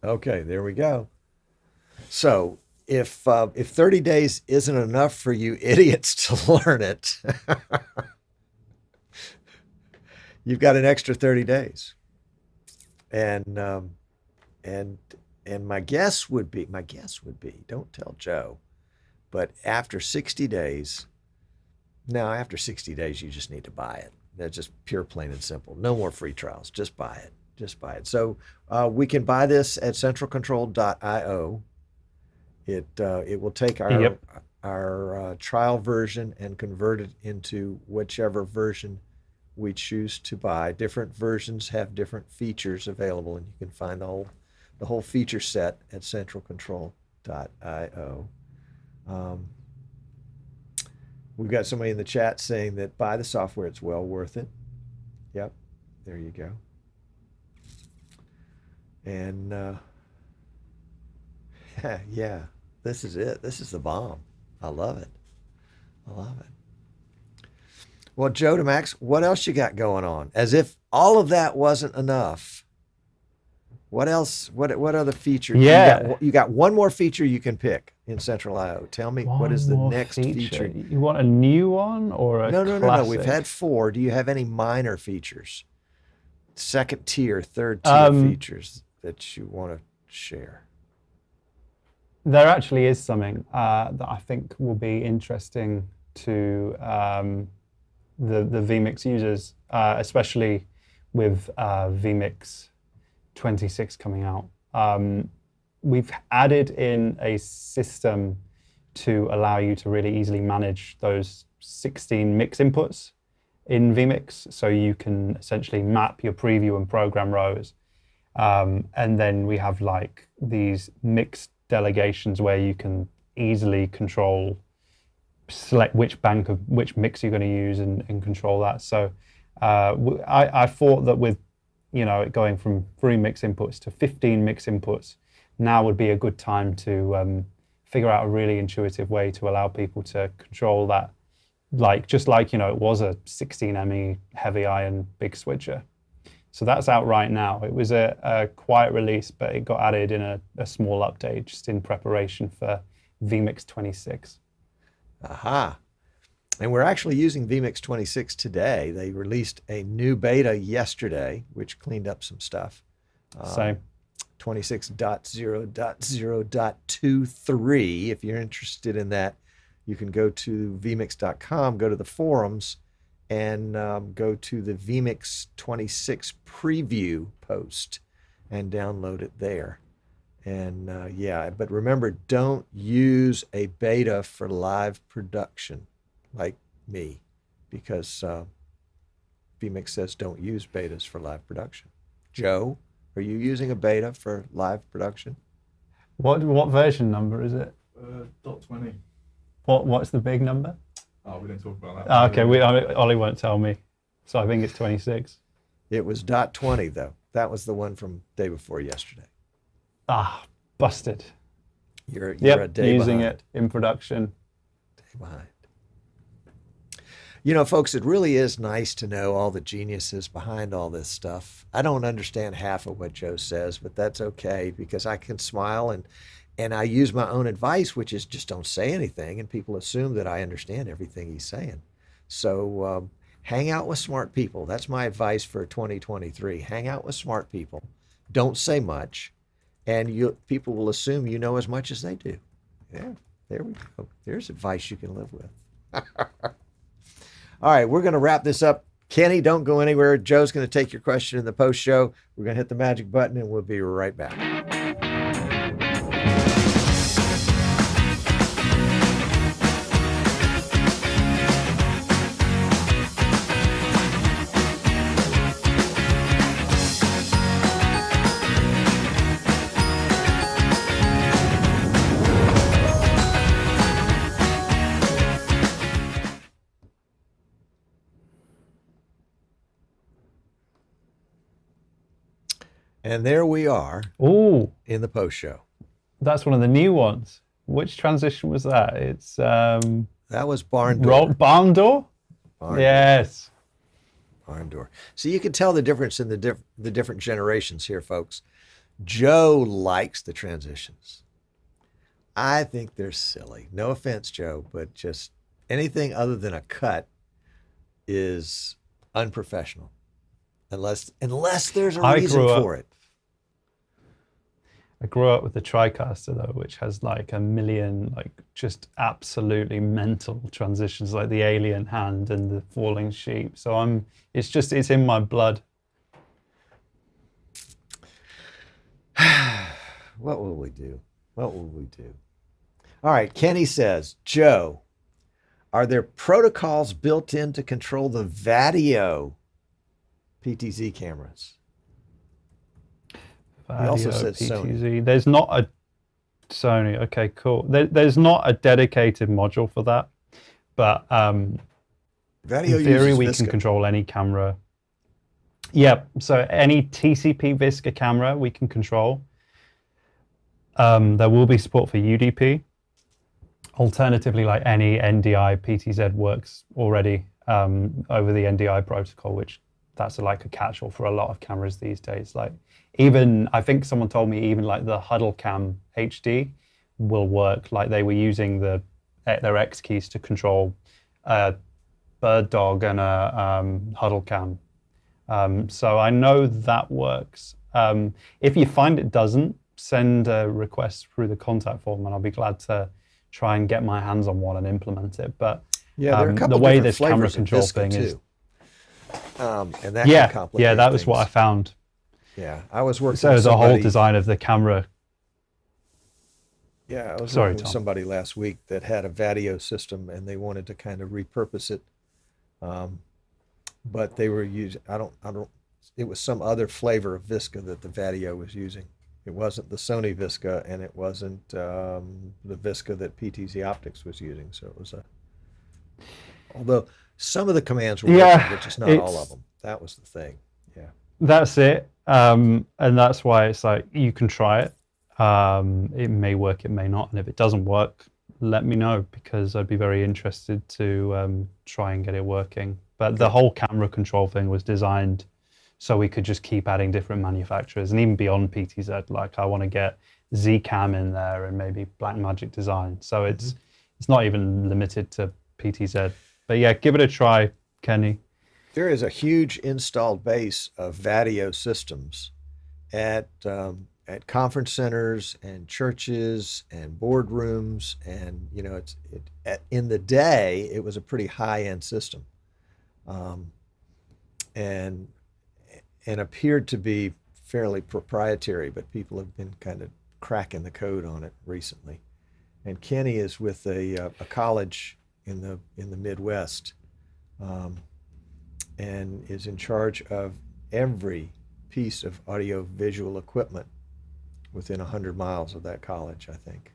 Okay, there we go. So if 30 days isn't enough for you idiots to learn it, you've got an extra 30 days. And my guess would be, don't tell Joe, but after 60 days. Now, after 60 days, you just need to buy it. That's just pure, plain and simple. No more free trials. Just buy it. Just buy it. So we can buy this at centralcontrol.io. It will take our trial version and convert it into whichever version we choose to buy. Different versions have different features available, and you can find the whole feature set at centralcontrol.io. We've got somebody in the chat saying that buy the software, it's well worth it. Yep, there you go. And yeah, this is it. This is the bomb. I love it. I love it. Well, Joe to Max, what else you got going on? As if all of that wasn't enough. What else? What other features? Yeah. You got one more feature you can pick in Central IO. Tell me what is the next feature? You want a new one or a No. classic? We've had 4. Do you have any minor features? Second tier, third tier features that you want to share? There actually is something that I think will be interesting to the vMix users, especially with vMix 26 coming out. We've added in a system to allow you to really easily manage those 16 mix inputs in vMix. So you can essentially map your preview and program rows. And then we have like these mix delegations where you can easily select which mix you're going to use and control that. So I thought that with it going from 3 mix inputs to 15 mix inputs, now would be a good time to figure out a really intuitive way to allow people to control that, just like it was a 16ME heavy iron big switcher. So that's out right now. It was a quiet release, but it got added in a small update just in preparation for vMix 26. Aha. And we're actually using vMix 26 today. They released a new beta yesterday, which cleaned up some stuff. Same. 26.0.0.23. If you're interested in that, you can go to vmix.com, go to the forums, and go to the vMix 26 preview post and download it there. And yeah, but remember, don't use a beta for live production like me, because vMix says don't use betas for live production. Joe, are you using a beta for live production? What version number is it? .20. What's the big number? Oh, we didn't talk about that. Okay, Ollie won't tell me, so I think it's 26. It was .20 though. That was the one from day before yesterday. Ah, busted. You're a Yep, day using behind. it in production. Day behind. You know, folks, it really is nice to know all the geniuses behind all this stuff. I don't understand half of what Joe says, but that's okay because I can smile and I use my own advice, which is just don't say anything, and people assume that I understand everything he's saying. So hang out with smart people. That's my advice for 2023. Hang out with smart people. Don't say much, and people will assume you know as much as they do. Yeah, there we go. There's advice you can live with. All right, we're going to wrap this up. Kenny, don't go anywhere. Joe's going to take your question in the post show. We're going to hit the magic button and we'll be right back. And there we are Ooh, in the post show. that's one of the new ones. Which transition was that? It's That was barn door. barn door? Barn Yes. door. Barn door. So you can tell the difference in the different generations here, folks. Joe likes the transitions. I think they're silly. No offense, Joe, but just anything other than a cut is unprofessional. Unless there's a reason for it. I grew up with the TriCaster though, which has like a million, like just absolutely mental transitions, like the alien hand and the falling sheep. So it's in my blood. What will we do? What will we do? All right, Kenny says, Joe, are there protocols built in to control the Vadio PTZ cameras? He also said PTZ. Sony. There's not a Sony. Okay, cool. There's not a dedicated module for that, but Vadio in theory uses we Visca. can control any camera. Yeah, so any TCP Visca camera we can control. There will be support for UDP. Alternatively, like any NDI PTZ works already over the NDI protocol, which that's like a catch-all for a lot of cameras these days. Like even, I think someone told me even like the Huddle Cam HD will work. Like they were using their X keys to control a bird dog and a Huddle Cam. So I know that works. If you find it doesn't, send a request through the contact form and I'll be glad to try and get my hands on one and implement it. But Yeah, there are a couple the way different this camera flavors of control Visca thing is, too. And that can complicate yeah, that was what I things. found. Yeah, I was working So with the whole somebody. design of the camera. Yeah, I was Sorry, working with Tom. somebody last week that had a Vadio system and they wanted to kind of repurpose it. But they were using, it was some other flavor of Visca that the Vadio was using. It wasn't the Sony Visca and it wasn't the Visca that PTZ Optics was using. So it was although some of the commands were working, but just not all of them. That was the thing. Yeah. That's it. And that's why it's like, you can try it. It may work, it may not. And if it doesn't work, let me know because I'd be very interested to try and get it working. But the whole camera control thing was designed so we could just keep adding different manufacturers and even beyond PTZ. Like I want to get Zcam in there and maybe Blackmagic Design. So it's not even limited to PTZ. But yeah, give it a try, Kenny. There is a huge installed base of Vadio systems at conference centers and churches and boardrooms, and you know, in the day it was a pretty high-end system, and appeared to be fairly proprietary, but people have been kind of cracking the code on it recently. And Kenny is with a college in the Midwest. And is in charge of every piece of audio-visual equipment within 100 miles of that college, I think.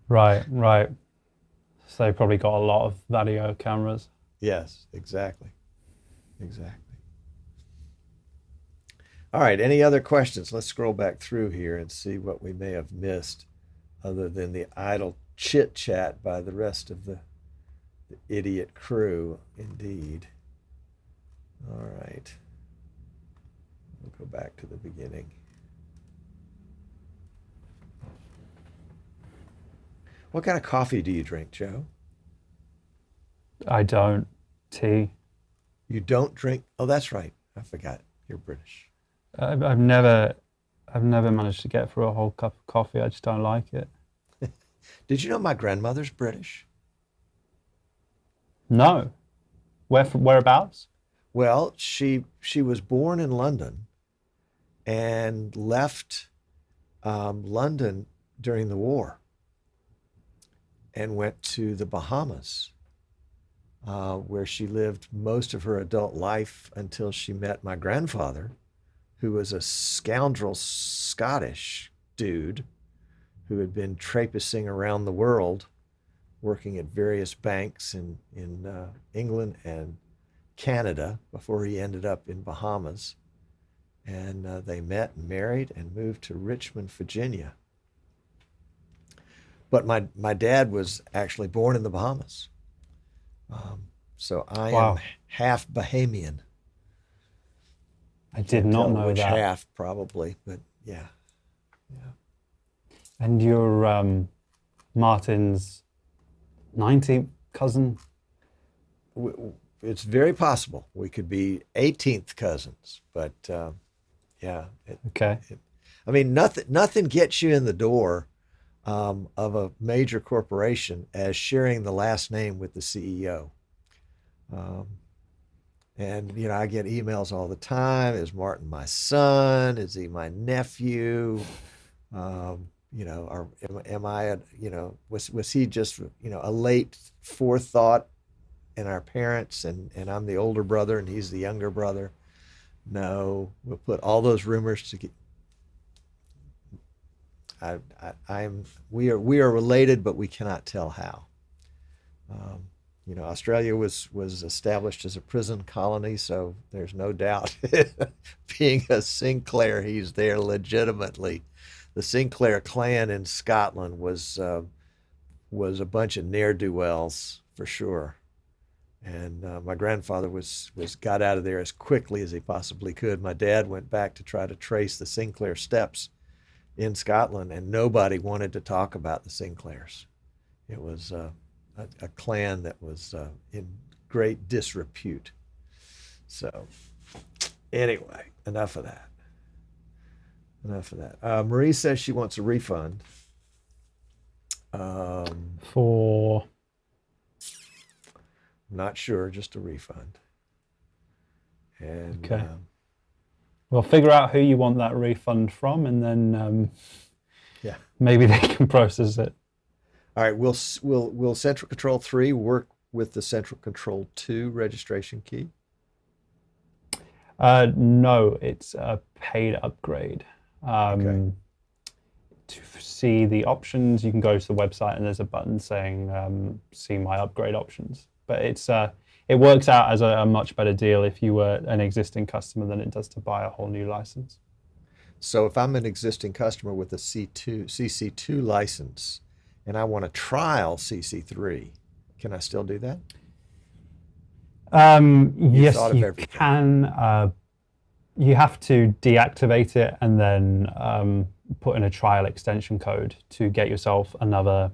Right. So they probably got a lot of Vadio cameras. Yes, exactly. All right, any other questions? Let's scroll back through here and see what we may have missed other than the idle chit chat by the rest of the idiot crew, indeed. All right. We'll go back to the beginning. What kind of coffee do you drink, Joe? I don't. Tea. You don't drink? Oh, that's right. I forgot. You're British. I've never managed to get through a whole cup of coffee. I just don't like it. Did you know my grandmother's British? No. Whereabouts? Well, she was born in London and left London during the war and went to the Bahamas, where she lived most of her adult life until she met my grandfather, who was a scoundrel Scottish dude who had been traipsing around the world working at various banks in England and Canada before he ended up in Bahamas. And they met and married and moved to Richmond, Virginia. But my dad was actually born in the Bahamas. So I am half Bahamian. I did not know which that. Half, probably, but yeah. And you're Martin's 19th cousin? It's very possible we could be 18th cousins, but yeah. Okay. I mean, nothing gets you in the door of a major corporation as sharing the last name with the CEO. And, you know, I get emails all the time. Is Martin my son? Is he my nephew? You know, or am I, was he just, a late forethought in our parents, and I'm the older brother and he's the younger brother? No, we'll put all those rumors together. We are related, but we cannot tell how. Australia was established as a prison colony, so there's no doubt. Being a Sinclair, he's there legitimately. The Sinclair clan in Scotland was a bunch of ne'er-do-wells for sure, and my grandfather got out of there as quickly as he possibly could. My dad went back to try to trace the Sinclair steps in Scotland, and nobody wanted to talk about the Sinclairs. It was a clan that was in great disrepute. So anyway, enough of that. Marie says she wants a refund. For? I'm not sure, just a refund. And okay. Well, figure out who you want that refund from, and then maybe they can process it. All right, will Central Control 3 work with the Central Control 2 registration key? No, it's a paid upgrade. Okay. To see the options, you can go to the website and there's a button saying see my upgrade options. But it works out as a much better deal if you were an existing customer than it does to buy a whole new license. So if I'm an existing customer with a CC2 license and I want to trial CC3, can I still do that? Yes, you can. You have to deactivate it and then put in a trial extension code to get yourself another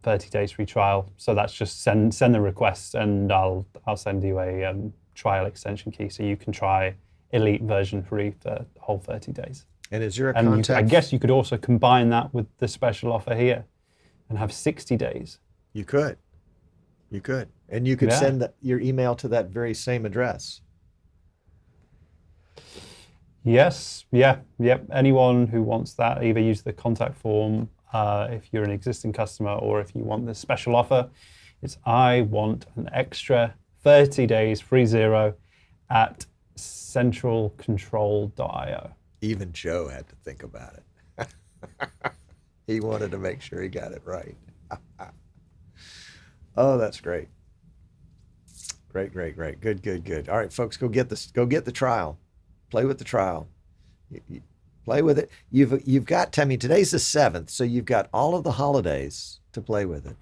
30 days free trial. So that's just send the request, and I'll send you a trial extension key so you can try Elite version free for the whole 30 days. And is there a contact? I guess you could also combine that with the special offer here and have 60 days. You could. And you could send your email to that very same address. Yes, yep. Anyone who wants that, either use the contact form if you're an existing customer, or if you want this special offer, it's I want an extra 30 days free zero at centralcontrol.io. Even Joe had to think about it. He wanted to make sure he got it right. Oh, that's great. Great. Good. All right, folks, go get the trial. Play with the trial. Play with it. You've got, I mean, today's the 7th, so you've got all of the holidays to play with it.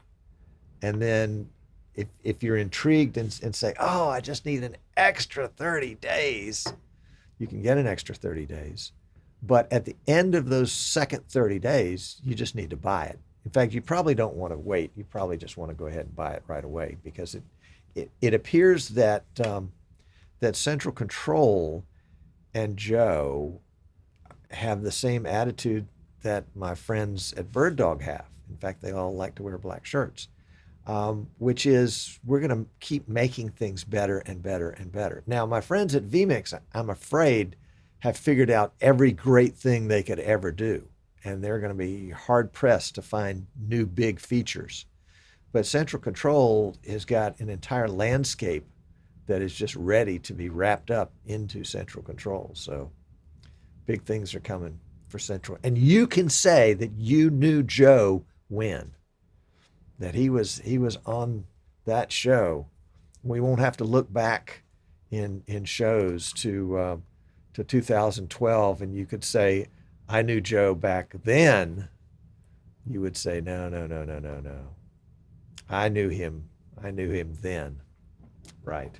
And then if you're intrigued and say, oh, I just need an extra 30 days, you can get an extra 30 days. But at the end of those second 30 days, you just need to buy it. In fact, you probably don't want to wait. You probably just want to go ahead and buy it right away, because it appears that that Central Control and Joe have the same attitude that my friends at Bird Dog have. In fact, they all like to wear black shirts, which is, we're going to keep making things better and better and better. Now, my friends at vMix, I'm afraid, have figured out every great thing they could ever do, and they're going to be hard pressed to find new big features. But Central Control has got an entire landscape that is just ready to be wrapped up into Central Control. So big things are coming for Central. And you can say that you knew Joe when, that he was on that show. We won't have to look back in shows to 2012, and you could say, I knew Joe back then. You would say, no. I knew him then. Right.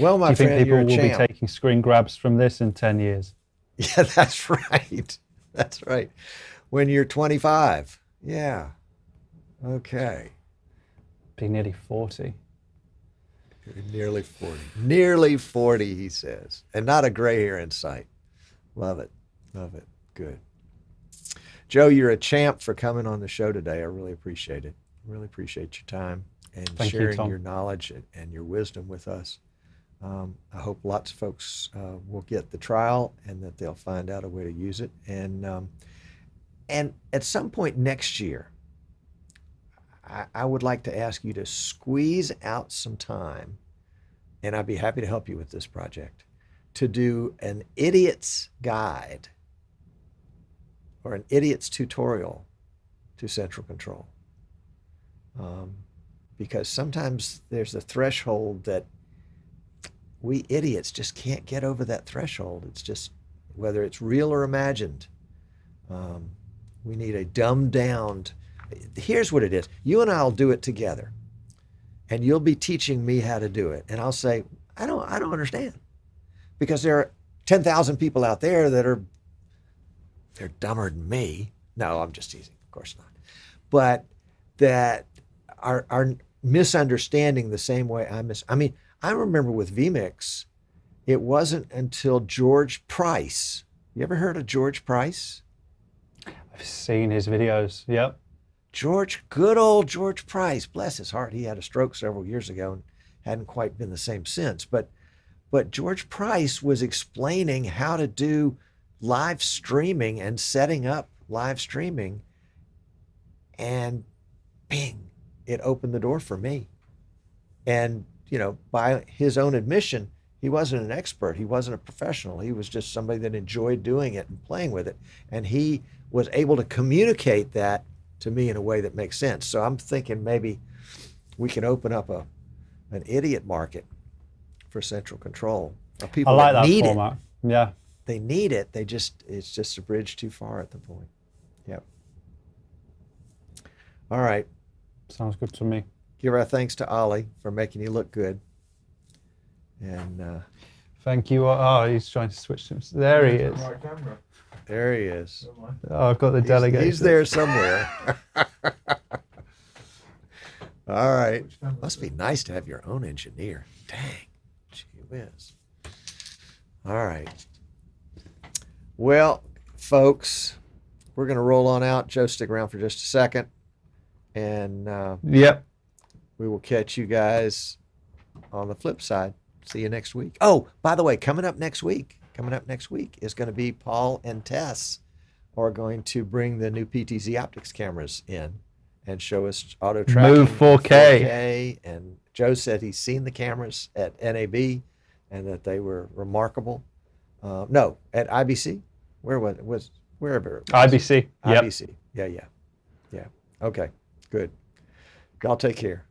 Well, my Do you friend, think people you're a will champ. be taking screen grabs from this in 10 years? Yeah, that's right. That's right. When you're 25. Yeah. Okay. Be nearly 40. You're nearly 40. Nearly 40, he says. And not a gray hair in sight. Love it. Good. Joe, you're a champ for coming on the show today. I really appreciate it. Really appreciate your time and Thank you, sharing Tom. your knowledge and your wisdom with us. I hope lots of folks will get the trial and that they'll find out a way to use it. And at some point next year, I would like to ask you to squeeze out some time, and I'd be happy to help you with this project, to do an idiot's guide or an idiot's tutorial to Central Control. Because sometimes there's a threshold that we idiots just can't get over, that threshold. It's just, whether it's real or imagined, we need a dumbed down. Here's what it is. You and I'll do it together, and you'll be teaching me how to do it. And I'll say, I don't understand, because there are 10,000 people out there that they're dumber than me. No, I'm just teasing. Of course not. But that are misunderstanding the same way I mean, I remember with vMix, it wasn't until George Price. You ever heard of George Price? I've seen his videos. Yep. Good old George Price, bless his heart. He had a stroke several years ago and hadn't quite been the same since. But George Price was explaining how to do live streaming and setting up live streaming, and bing, it opened the door for me. And, by his own admission, he wasn't an expert. He wasn't a professional. He was just somebody that enjoyed doing it and playing with it. And he was able to communicate that to me in a way that makes sense. So I'm thinking maybe we can open up an idiot market for Central Control. Of people I like that need format. It. Yeah. They need it. It's just a bridge too far at the point. Yep. All right. Sounds good to me. Give our thanks to Ollie for making you look good. And Thank you. Oh, he's trying to switch to. There he is. Right camera. there he is. Don't mind. Oh, I've got the delegate. He's there somewhere. All right. Which camera Must is be it? nice to have your own engineer. Dang. Gee whiz. All right. Well, folks, we're going to roll on out. Joe, stick around for just a second. And Yep. we will catch you guys on the flip side. See you next week. Oh, by the way, coming up next week is going to be Paul and Tess are going to bring the new PTZ optics cameras in and show us auto tracking. Move 4K. 4K. And Joe said he's seen the cameras at NAB and that they were remarkable. No, at IBC. Wherever it was. IBC. Yep. IBC. Yeah. Okay. Good. Y'all take care.